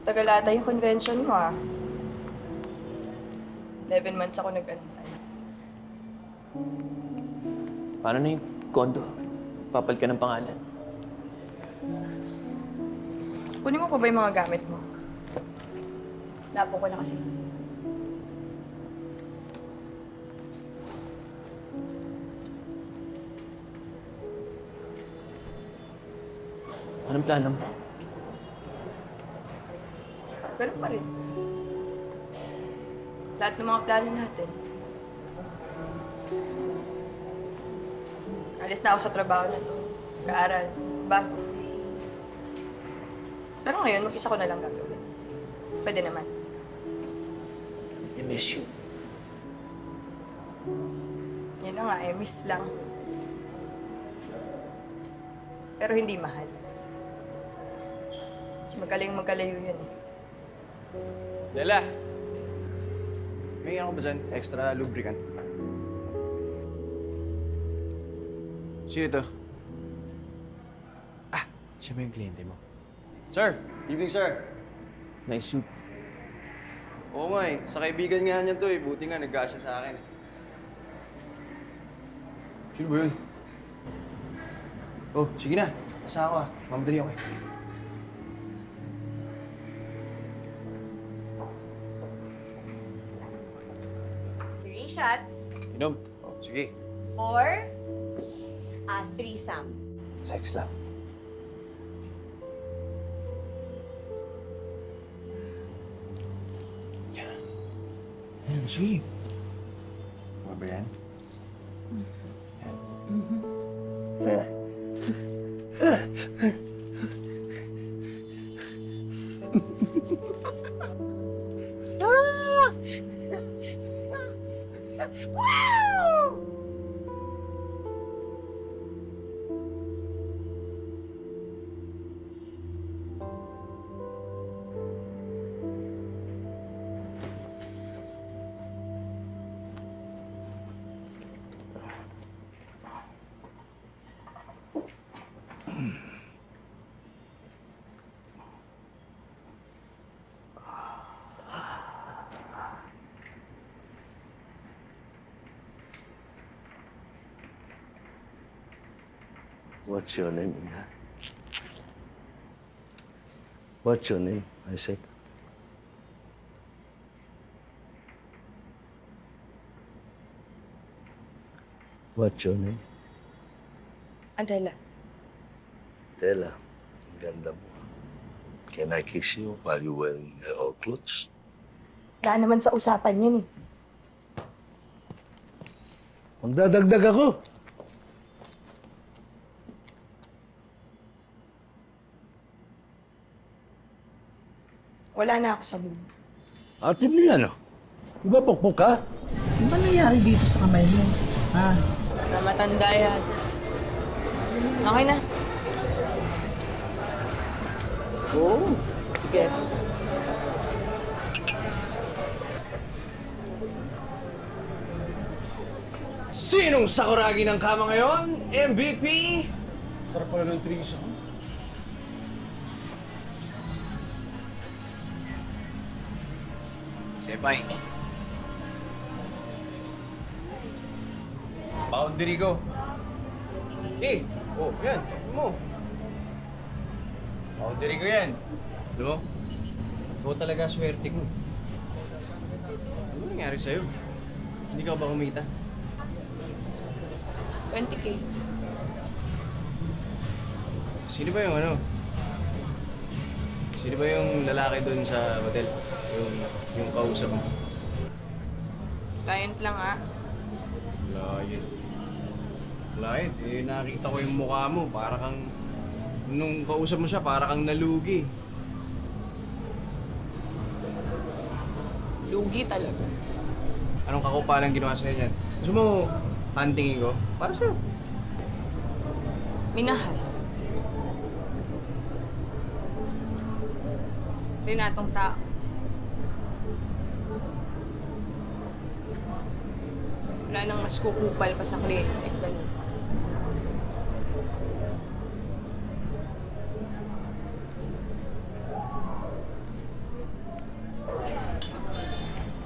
Tagal ata yung convention mo, ah. 11 months ako nag-antay. Paano na yung kondo? Papal ka ng pangalan. Kunin mo pa ba yung mga gamit mo? Napo ko na kasi. Anong plano mo? Ganun pa rin. Lahat ng mga plano natin. Alis na ako sa trabaho na to. Kaaral. Bago. Pero ngayon, mag-isa ko na lang gagawin. Pwede naman. I miss you. Yun na nga, miss lang. Pero hindi mahal. Kasi magkalayo yun eh. Lela! May ano ba dyan? Extra lubricant? Sino ito? Ah! Siya ba yung kliyente mo? Sir! Evening, sir! Nice suit. Oo nga eh. Sa kaibigan nga niya to eh. Buti nga nag-gasya sa akin eh. Sino ba yun? Oh, sige na. Basta ako ah. Mamadali ako eh. Three shots Inom. Oh, sige. for a threesome. Sex lang. Ayun, sige. Ano ba yan? What's your name, Inga? What's your name, I said? What's your name? Adela. Stella. Ang ganda mo. Can I kiss you while you're wearing all clothes? Wala naman sa usapan yun eh. Magdadagdag ako. Wala na ako sa buhay. Atin mo yan, oh. Di ba pukpuk ka? Ano ba nangyari dito sa kamay mo? Ha? Na matanda yata. Okay na. Oo. Sige. Sinong sakuragi ng kama ngayon? MVP? Sarap pala ng trisa. Sepay. Boundary ko. Yan. Mo. Boundary ko yan. Alam mo? Ikaw talaga swerte ko. Ano nangyari sa'yo? Hindi ka ba kumita? 20K. Sino ba yung ano? Sino ba yung lalaki doon sa hotel? Yung kausap mo? Client lang ah. Client. Client? Nakita ko yung mukha mo. Para kang... Nung kausap mo siya, para kang nalugi. Lugi talaga. Anong kakupalang ginawa sa'yo niyan? Gusto mo, huntingin ko? Para sa'yo. Minahal. Rinatong tao. Wala nang mas kukupal pa sa kliyente. Ganun.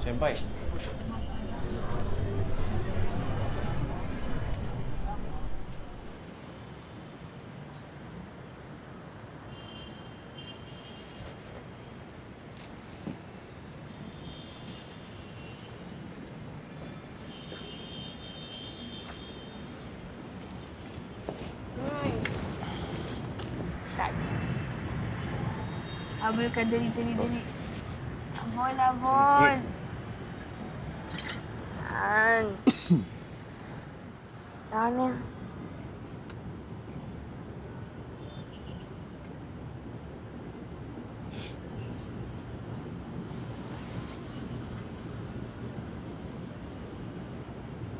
Senpai. Sad. Habol ka, dali. Habol. Yan. Dami.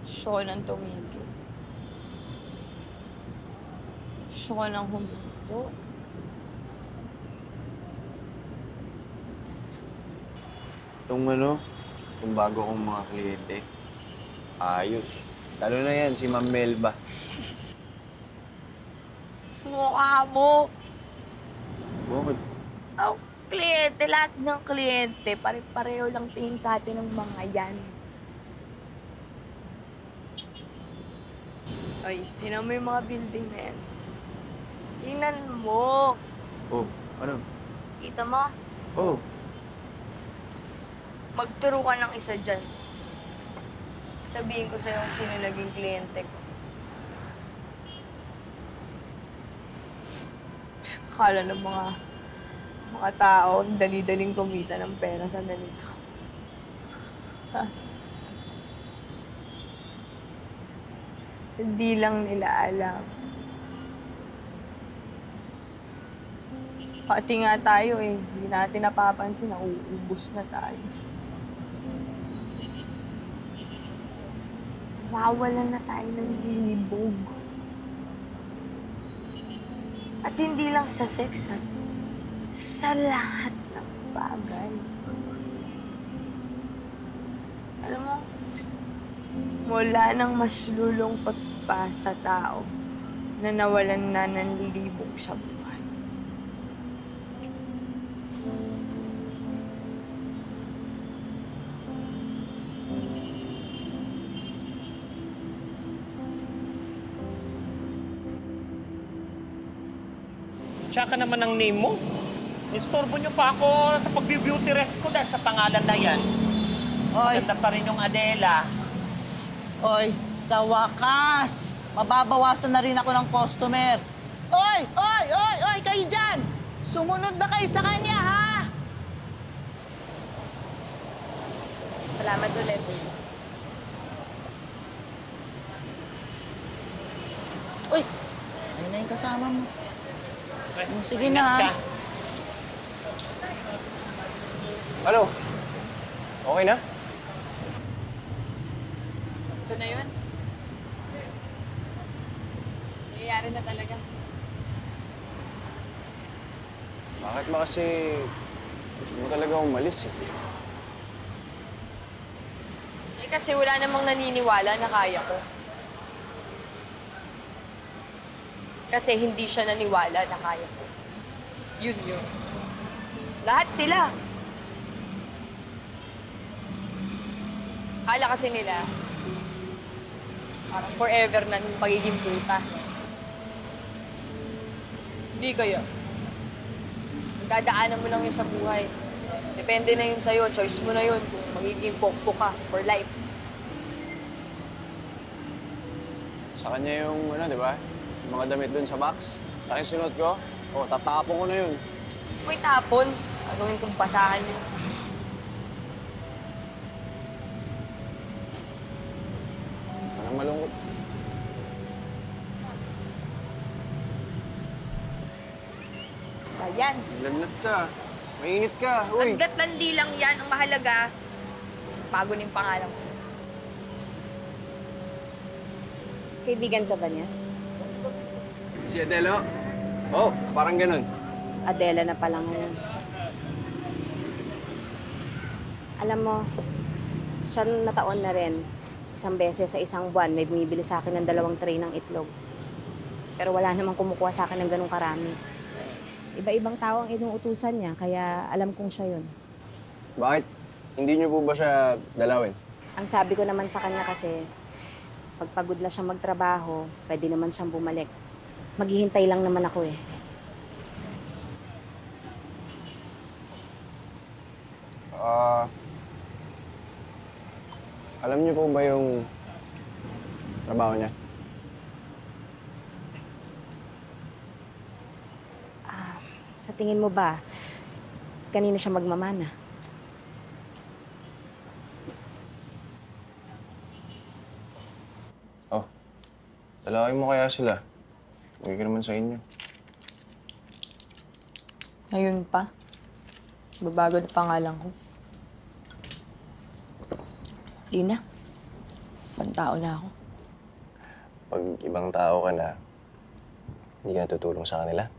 Gusto ko nang tumigil. Gusto ko nang huminto. Itong bago kong mga kliyente, ayos. Lalo na yan, si Ma'am Melba. Mukha mo. Bakit? Oh, kliyente, lahat ng kliyente. Pare-pareho lang tingin sa atin ng mga yan. Ay, tinan mo yung mga building na yan. Tingnan mo. Oh, ano? Kita mo? Oh, Magturo ka ng isa dyan. Sabihin ko sa'yo kung sino naging kliyente ko. Akala ng mga tao, dali-daling kumita ng pera sa ganito. Hindi lang nila alam. Pati nga tayo hindi natin napapansin na uubos na tayo. Mawalan na tayo ng libog. At hindi lang sa sex, ha? Sa lahat ng bagay. Alam mo, wala nang mas lulungkot pa sa tao na nawalan na ng libog sa buhay. Tsaka naman ang name mo. Istorbo niyo pa ako sa pag-beauty rest ko dahil sa pangalan na yan. Maganda pa rin yung Adela. Oy, sa wakas, mababawasan na rin ako ng customer. Oy! Oy! Oy! Oy! Kayo dyan! Sumunod na kayo sa kanya, ha? Salamat ulit. Uy! Ayun na yung kasama mo. Sige na, ha? Ano? Okay na? Ito na yun. Nangyayari na talaga. Bakit ba kasi gusto mo talaga umalis eh? Eh kasi wala namang naniniwala na kaya ko. Kasi hindi siya naniwala na kaya ko. Yun yun. Lahat sila. Akala kasi nila, parang forever na yung pagiging puta. Hindi kayo. Magdadaanan mo lang yun sa buhay. Depende na yun sa'yo. Choice mo na yun kung magiging pokpok ka for life. Sa kanya yung ano, di ba? Yung mga damit dun sa box. Sa akin sinuot ko. O, tatapon ko na yun. May tapon. Gagawin kong basahan yun. Parang malungkot. Yan. Lagnat ka. Mainit ka. Uy! Hanggat landi lang yan, ang mahalaga, bago na yung pangalan ko. Kaibigan ka ba niya? Si Adelo? Oh, parang ganun. Adela na pala ngayon. Alam mo, siya na taon na rin. Isang beses sa isang buwan, may bumibili sa akin ng 2 tray ng itlog. Pero wala namang kumukuha sa akin ng ganong karami. Iba-ibang tao ang inuutusan niya, kaya alam kong siya yun. Bakit? Hindi niyo po ba siya dalawin? Ang sabi ko naman sa kanya kasi, pag pagod na siyang magtrabaho, pwede naman siyang bumalik. Maghihintay lang naman ako eh. Alam niyo po ba yung trabaho niya? Sa tingin mo ba, kanino siya magmamana? Oh, dalawin mo kaya sila. Uwi ka naman sa inyo. Ngayon pa. Babago na pangalan ko. Di na. Ibang tao na ako. Pag ibang tao ka na, hindi ka natutulong sa kanila.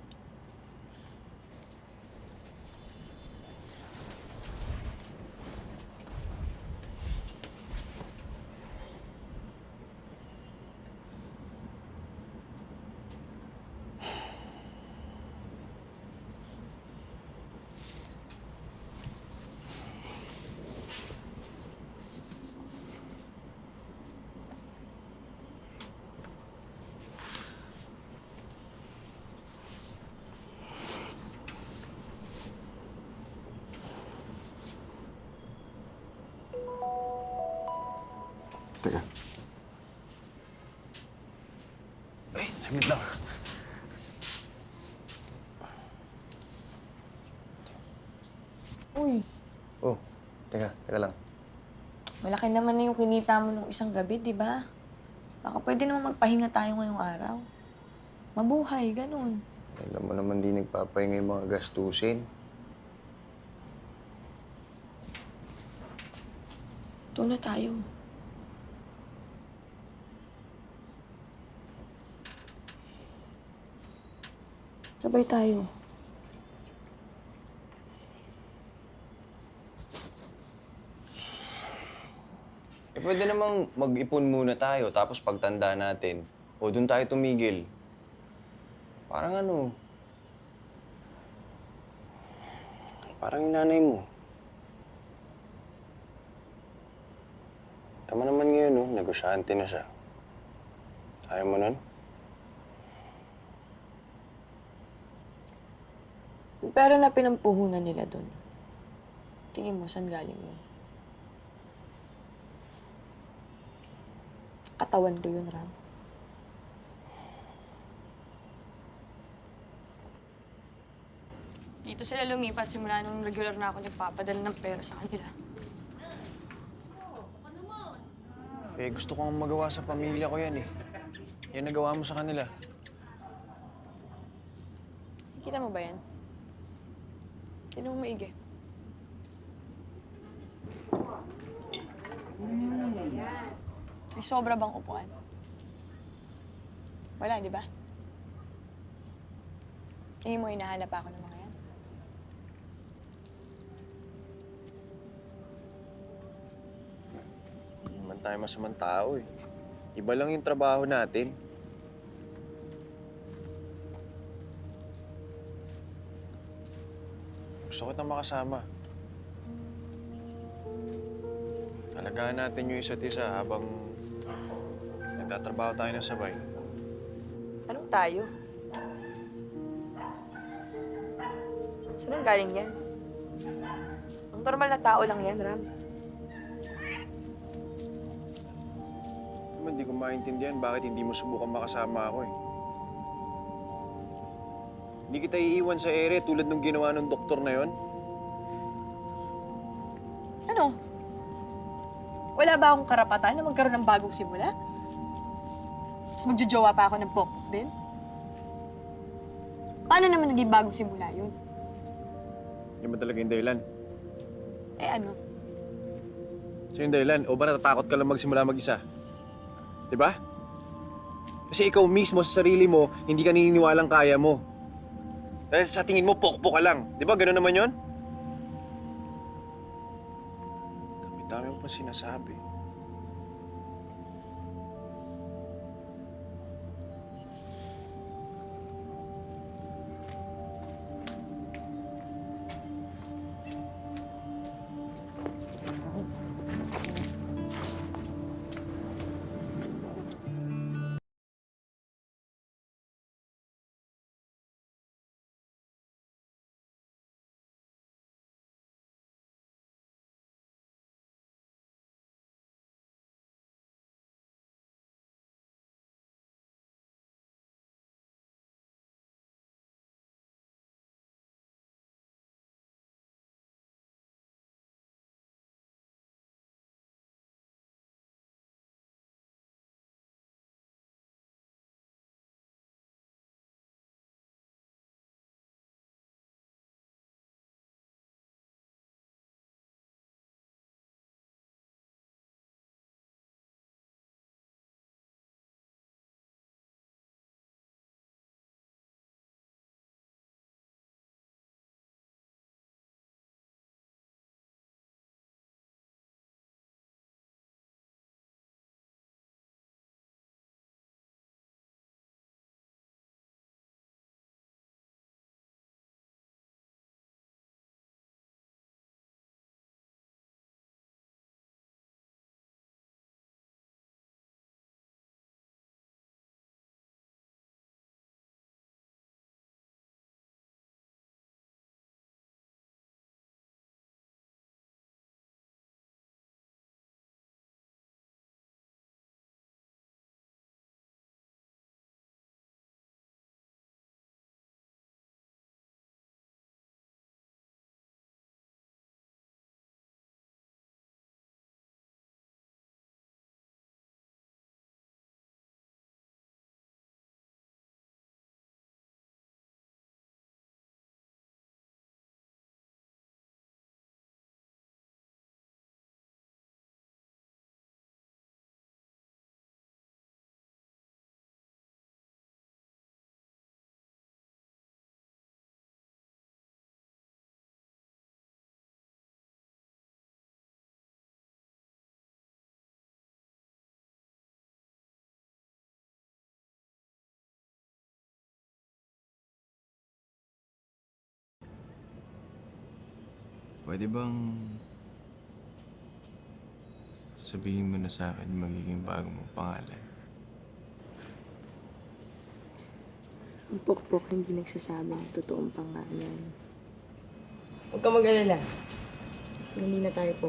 Teka. Ay, lamit lang. Uy, Oh, teka lang. malaki naman na yung kinita mo nung isang gabi, di ba? Baka pwede naman magpahinga tayo ngayong araw. Mabuhay, ganun. Alam mo naman di nagpapahinga yung mga gastusin. Ito na tayo. Sabay tayo. Pwede namang mag-ipon muna tayo, tapos pagtanda natin, o doon tayo tumigil. Parang ano, parang yung nanay mo. Tama naman ngayon, no? Negosyante na siya. Ayaw mo nun? Yung pera na pinampuhunan nila doon, tingin mo, saan galing yun? Katawan ko yun, Ram. Dito sila lumipat simula nung regular na ako nagpapadala ng pera sa kanila. Eh, gusto kong magawa sa pamilya ko yan eh. Yan nagawa mo sa kanila. Kita mo ba yan? Tignan mo maigi. May sobra bang upuan? Wala, di ba? Tingin mo hinahanap ako ng mga yan? Hindi naman tayo masamang tao eh. Iba lang yung trabaho natin. Gusto kitang makasama. Alagaan natin yung isa't isa habang nagtatrabaho tayo ng sabay. Anong tayo? Saan galing yan? Ang normal na tao lang yan, Ram. Naman, di ko maintindihan bakit hindi mo subukan makasama ako eh. Hindi kita iiwan sa ere tulad nung ginawa ng doktor na yon. Ano? Wala ba akong karapatan na magkaroon ng bagong simula? Tapos magjojowa pa ako ng pokpok din? Paano naman naging bagong simula yun? Yan ba talaga yung dahilan? Eh ano? So yung dahilan? O ba natatakot ka lang magsimula mag-isa? Diba? Kasi ikaw mismo sa sarili mo, hindi ka naniniwalang kaya mo. Dahil sa tingin mo, pokpok ka lang. Diba? Ganun naman yon? Dami mo pa sinasabi. Pwede bang sabihin mo na sa akin magiging bago mong pangalan? Ang pokpok hindi nagsasabi ng totoong pangalan. Huwag ka mag-alala. Hindi na tayo po.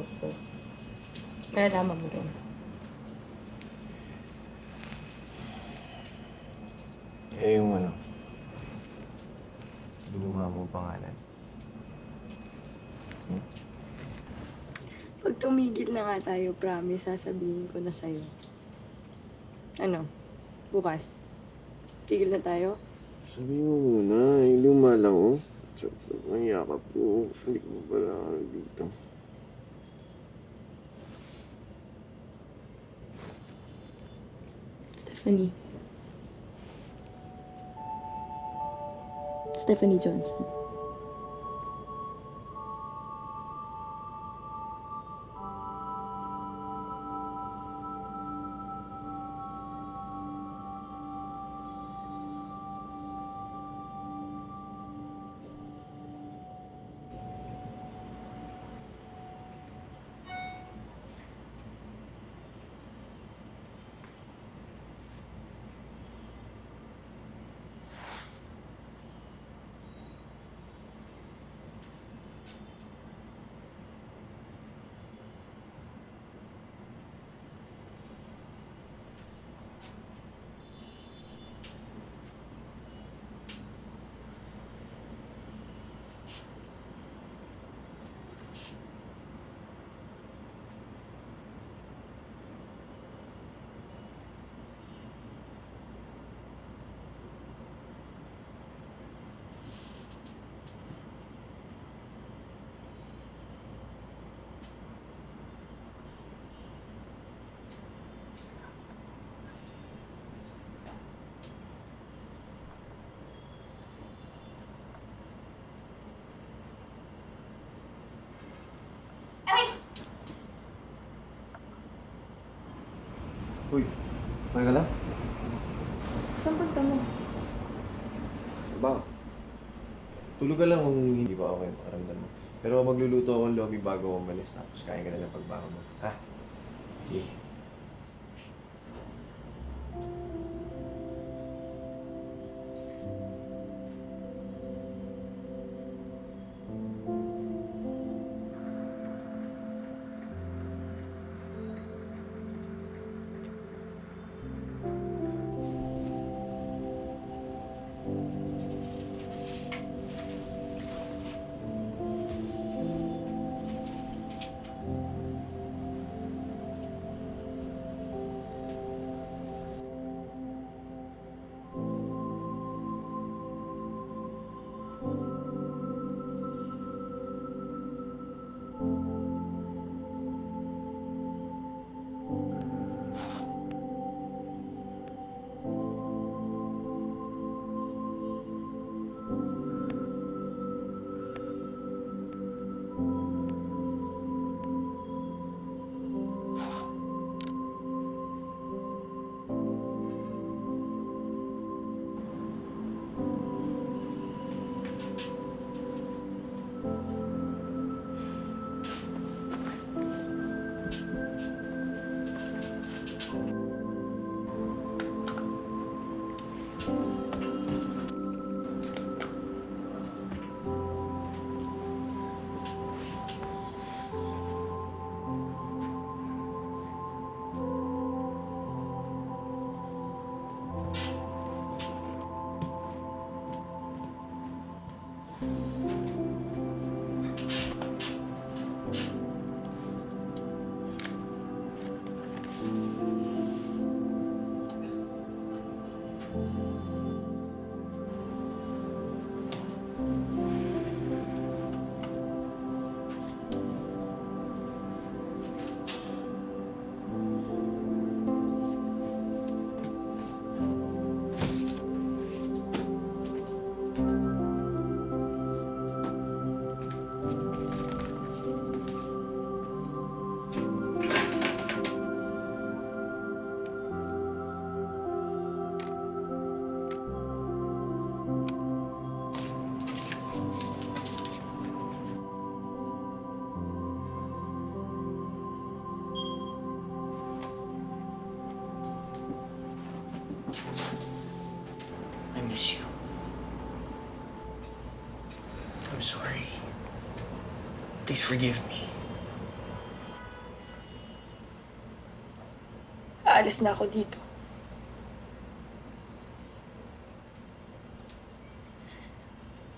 Malalaman mo rin. Eh, yung ano, luma mo pangalan. Pag tumigil na nga tayo, promise, sasabihin ko na sa'yo. Ano? Bukas? Tigil na tayo? Sabihin mo muna, yung luma lang, oh. Ang yakap ko. Hindi ko pala dito. Stephanie Johnson. Uy, okay ka lang? Saan punta mo? Ba? Tulog ka lang kung hindi pa okay ang pakaramdam mo. Pero magluluto ako ng lomi bago ako umalis, tapos kain ka na lang pagbago mo. Ha? Sige. I miss you. I'm sorry. Please forgive me. Aalis na ako dito.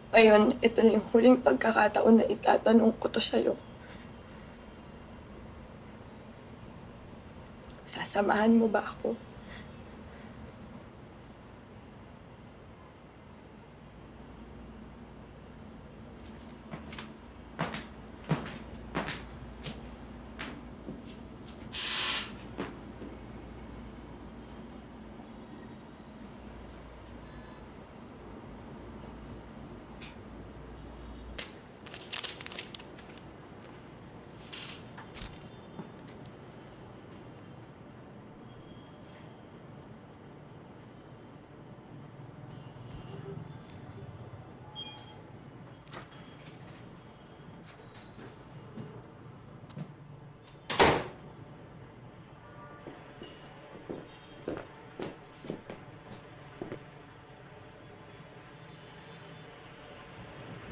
Ngayon, ito na yung huling pagkakataon na itatanong ko to sa'yo. Sasamahan mo ba ako?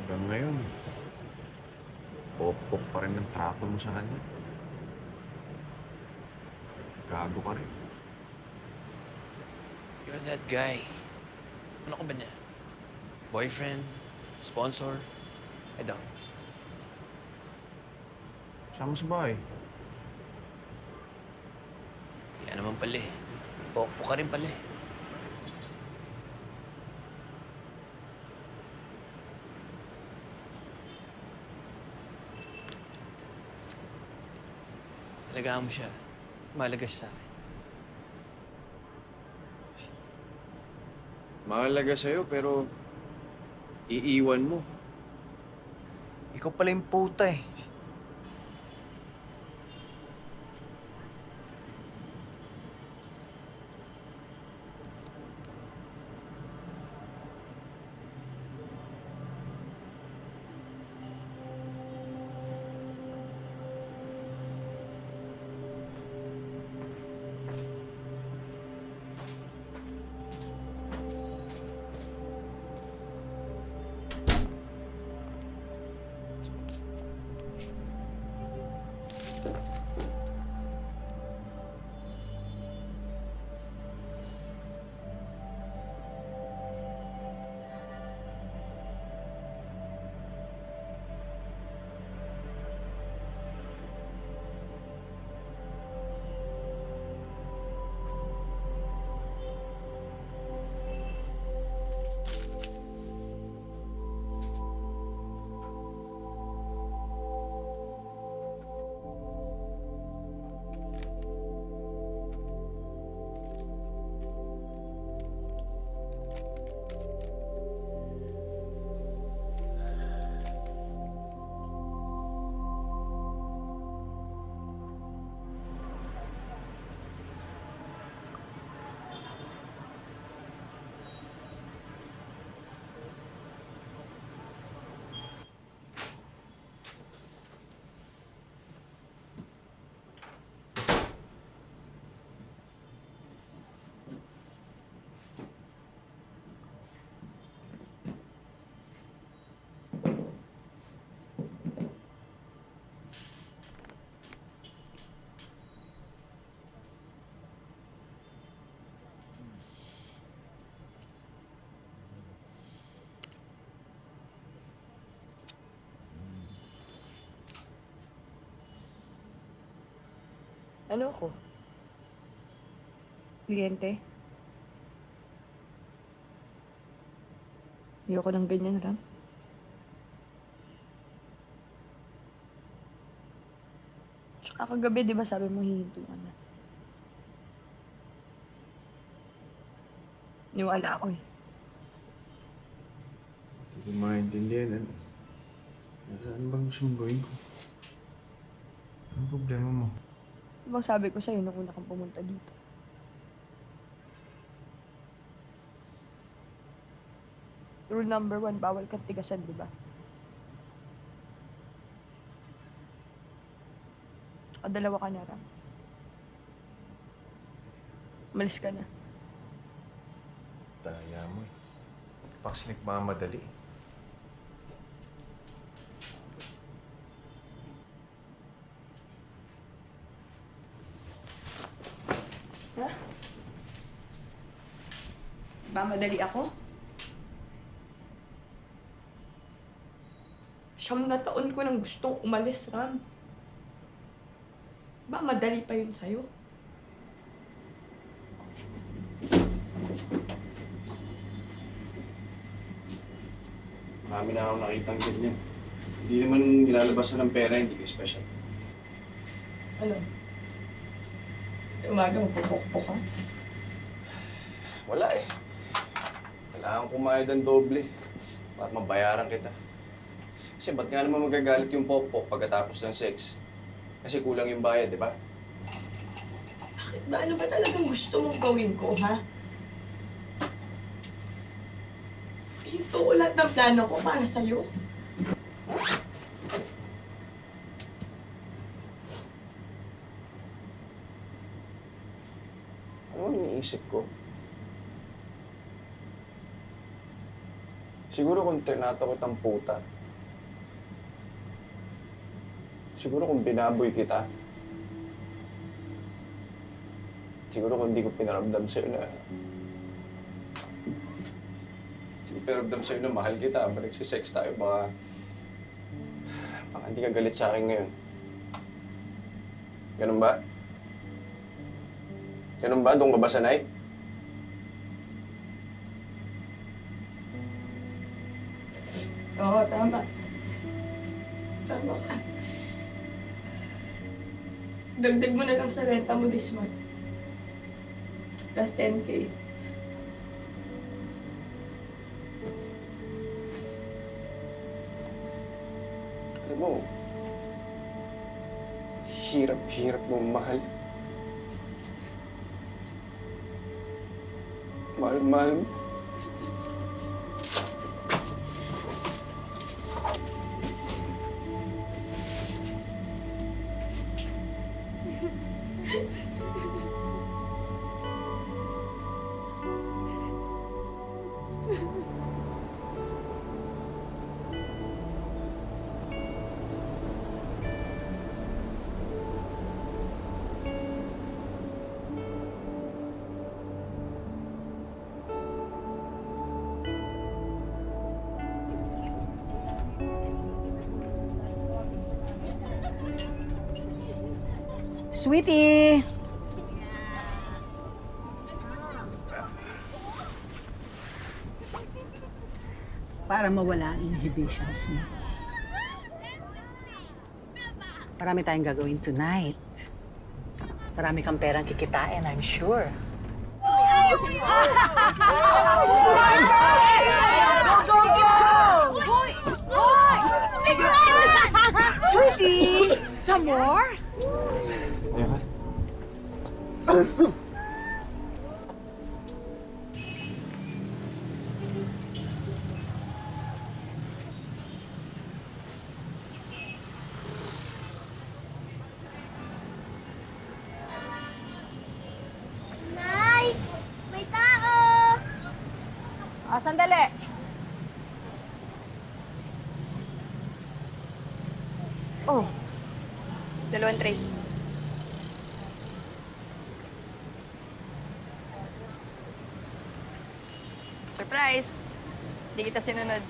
Hanggang ngayon, pop-pop pa rin ang trato mo sa kanya. Gago ka rin. You're that guy. Ano ka ba niya? Boyfriend? Sponsor? I doubt. Sama sa bahay. Kaya naman pala eh. Pokpok ka rin pala eh. Alagaan mo siya. Mahalaga siya sa akin. Mahalaga sa'yo, pero iiwan mo. Ikaw pala yung puta eh. Ano ko? Kliyente? Ayoko ng ganyan, Ram. Tsaka kagabi, di ba sabi mo hihinto ka na? Niwala ako eh. Hindi ko maintindihan. Ano bang gusto mong gawin ko? Anong problema mo? Di ba sabi ko sa'yo nung una kang pumunta dito? Rule number 1, bawal kang tigasan, di ba? O dalawa ka na, Ram. Umalis ka na. Daya mo eh. Paksilik mga madali. Ba madali ako? 9 na taon ko nang gustong umalis, Ram. Ba madali pa yun sa'yo? Marami na akong nakitang ganyan. Hindi naman nilalabasan ng pera, hindi ko special. Ano? Umaga magpupokpok ka? Wala eh. Kailangan kumayad ng doble para mabayaran kita. Kasi ba't nga naman magagalit yung pokpok pagkatapos ng sex? Kasi kulang yung bayad, di ba? Bakit ba? Ano ba talagang gusto mong gawin ko, ha? Ito ko lahat ng plano ko para sa'yo. Ano ang iniisip ko? Siguro kung trinato kitang puta. Siguro kung binaboy kita. Siguro kung hindi ko pinaramdam sa'yo na... Hindi ko pinaramdam sa'yo na mahal kita, ba nagsisex tayo, baka hindi ka galit sa akin ngayon. Ganun ba? Ganun ba? Doon ka ba sanay? Oo, tama. Tama ka. Dagdag mo na lang sa renta mo this month. Plus 10K. Alam mo, hirap-hirap mong mahal. Mahal-mahal mo. Sweetie! Para mawala ang inhibitions mo. Marami tayong gagawin tonight. Marami kang perang kikitain, I'm sure. Sweetie! Some more? Nay! May tao! Sandali. Oh. 2 tray. Surprise! Di kita sinunod.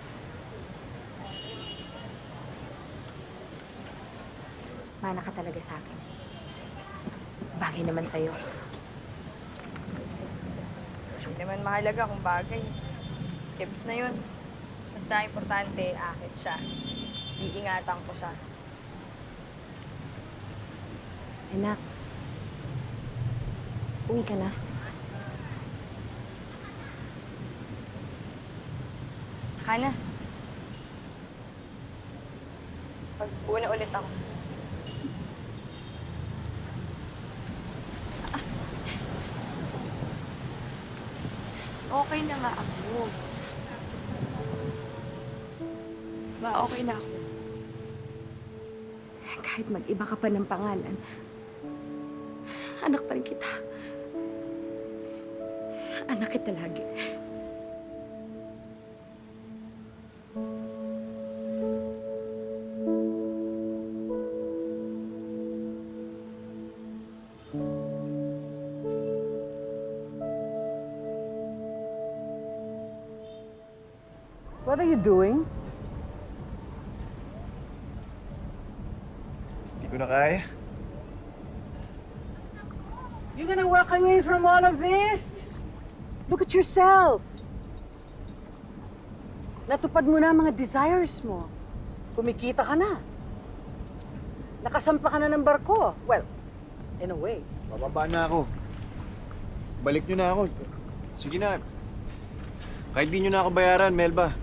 Mana ka talaga sa akin. Bagay naman sa'yo. Hindi naman mahalaga kung bagay. Kebs na yun. Basta importante, akin siya. Iingatan ko siya. Anak, uwi ka na. Saka na. Pag-una ulit ako. Okay na nga ako. Okay na ako. Kahit mag-iba ka pa ng pangalan, anak pa rin kita. Anak kita lagi. What are you doing? Hindi ko na kaya. You're gonna walk away from all of this? Look at yourself. Natupad mo na ang mga desires mo. Kumikita ka na. Nakasampa ka na ng barko. Well, in a way. Bababa na ako. Balik nyo na ako. Sige na. Kahit di nyo na ako bayaran, Melba.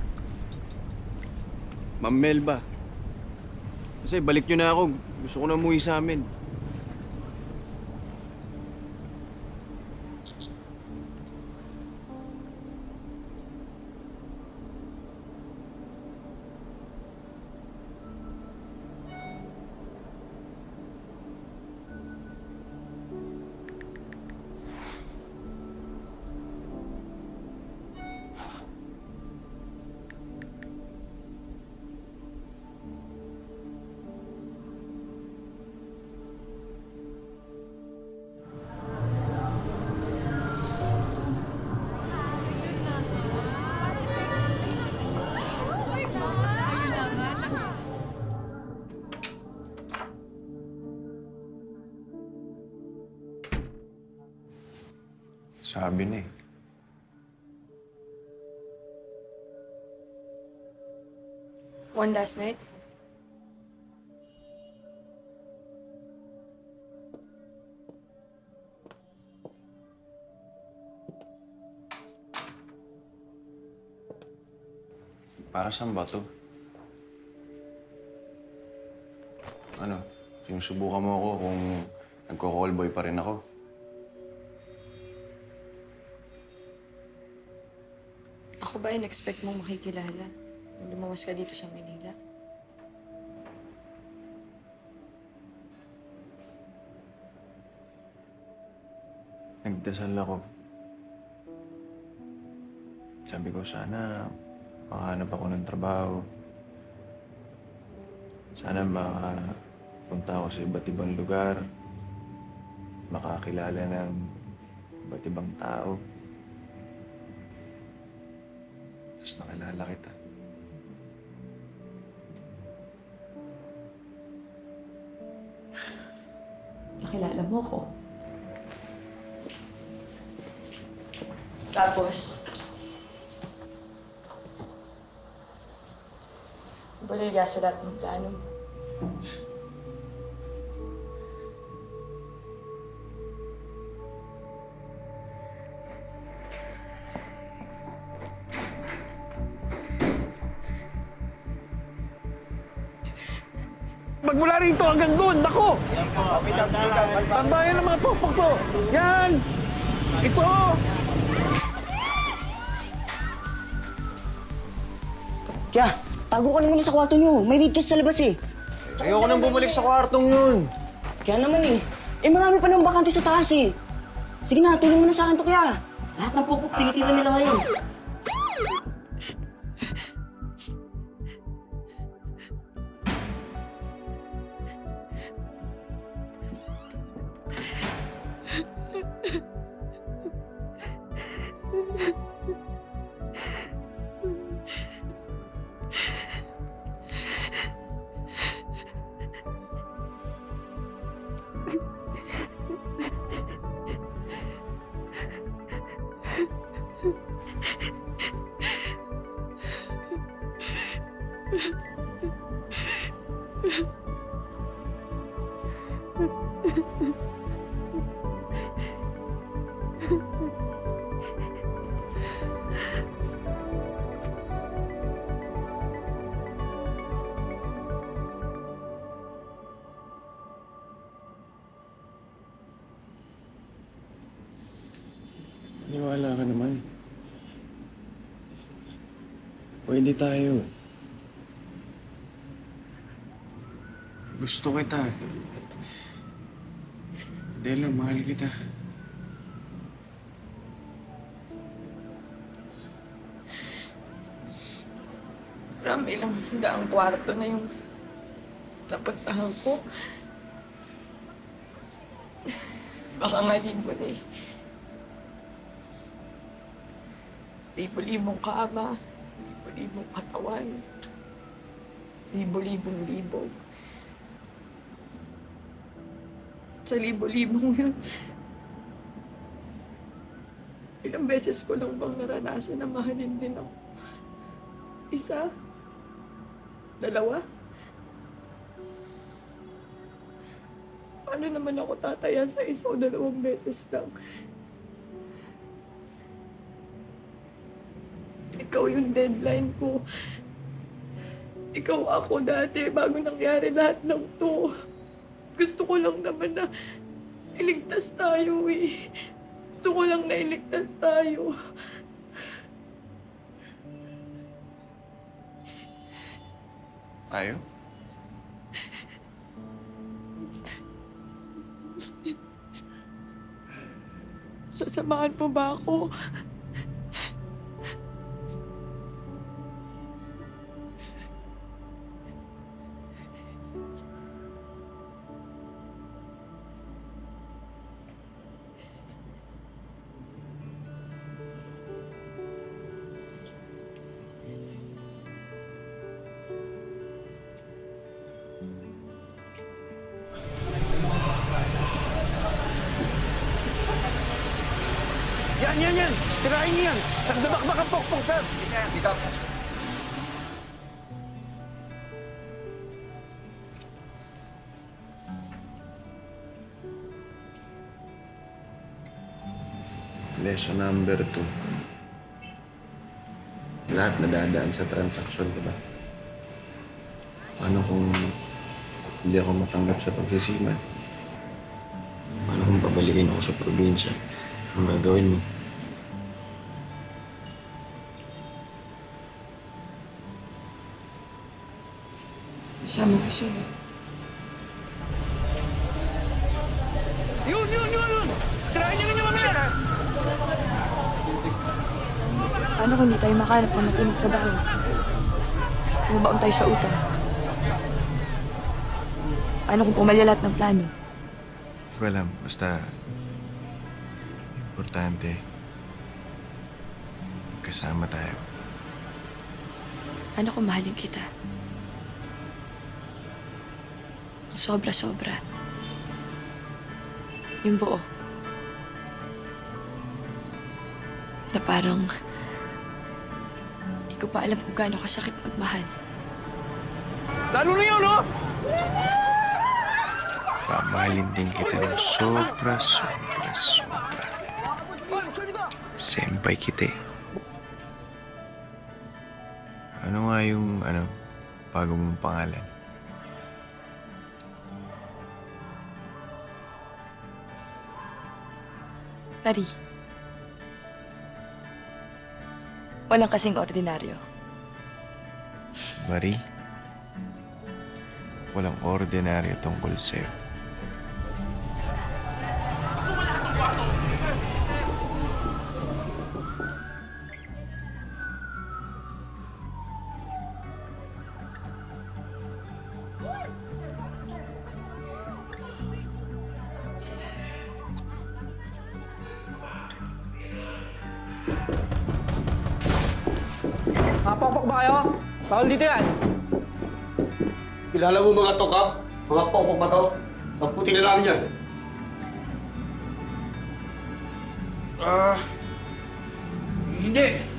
Ma'am Melba. Kasi balik nyo na ako. Gusto ko na umuwi sa amin. Sabi na eh. One last night? Para saan ba to? Ano? Sinusubukan mo ako kung nagko-callboy pa rin ako? Ako ba in-expect mong makikilala nung lumawas ka dito sa Manila? Nagdasal ako. Sabi ko sana makahanap ako ng trabaho. Sana makapunta ako sa iba't ibang lugar. Makakilala ng iba't ibang tao. Tapos nakilala kita. Nakilala mo ko. Tapos, balilya sa lahat ng plano mo. Magmula rito hanggang doon, nako! Tambayan ng mga pokpok to! Yan! Ito! Kaya, tago ka na muna sa kwarto niyo. May raid case sa labas eh. Ayoko nang bumalik sa kwartong yun. Kaya naman eh. Marami pa ng bakante sa taas eh. Sige na, tulong mo na sa akin to kaya. Lahat ng pupuk, tinitira nila ngayon. Niwala ka naman. Pwede tayo. Gusto kita. Dela, mahal kita. Marami lang daang kwarto na yung napuntahan ko. Baka nga libo na eh. Libo-libong kama, libo-libong katawan. Libo-libong libog. Sa libo-libong yun, ilang beses ko lang bang naranasan na mahalin din ako? Isa? Dalawa? Paano naman ako tataya sa isa o dalawang beses lang? Ikaw yung deadline ko. Ikaw ako dati bago nangyari lahat ng to. Gusto ko lang naman na iligtas tayo eh. Gusto ko lang na iligtas tayo. Tayo? Sasamahan mo ba ako? Yan! Tirahin niyo yan! Sakdabakbak ang pokpok, sir! Sige, Kap. Lesson number 2. Lahat nadadaan sa transaksyon, diba? Paano kung hindi ako matanggap sa pagsisiman? Paano kung babalikin ako sa probinsya? Anong gagawin mo? Isama ko sa'yo. Yun! Tirahin niyo naman mamaya! Paano kung hindi tayo makahanap ng matinong trabaho? Bumabaon tayo sa utang. Paano kung pumalya lahat ng plano? Hindi ko alam. Basta importante kasama tayo. Paano kung mahalin kita? Ang sobra-sobra. Yung buo. Na parang hindi ko pa alam kung gaano kasakit magmahal. Lalo na yun, no? Pamahalin din kita ng sobra. Senpai kita eh. Ano nga yung, bago mong pangalan? Nari. Walang kasing ordinaryo. Marie? Walang ordinaryo tungkol sa'yo. Pokpok ba kayo? Bawal dito yan. Kilala mo mga to, Kap? Mga pokpok ba to? Pagputi na namin yan.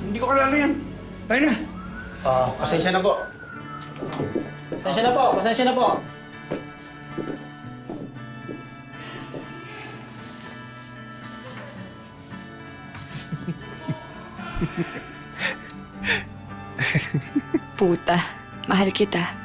Hindi ko kalala yan. Tayo na. Pasensya na po. Pasensya na po. Puta, mahal kita.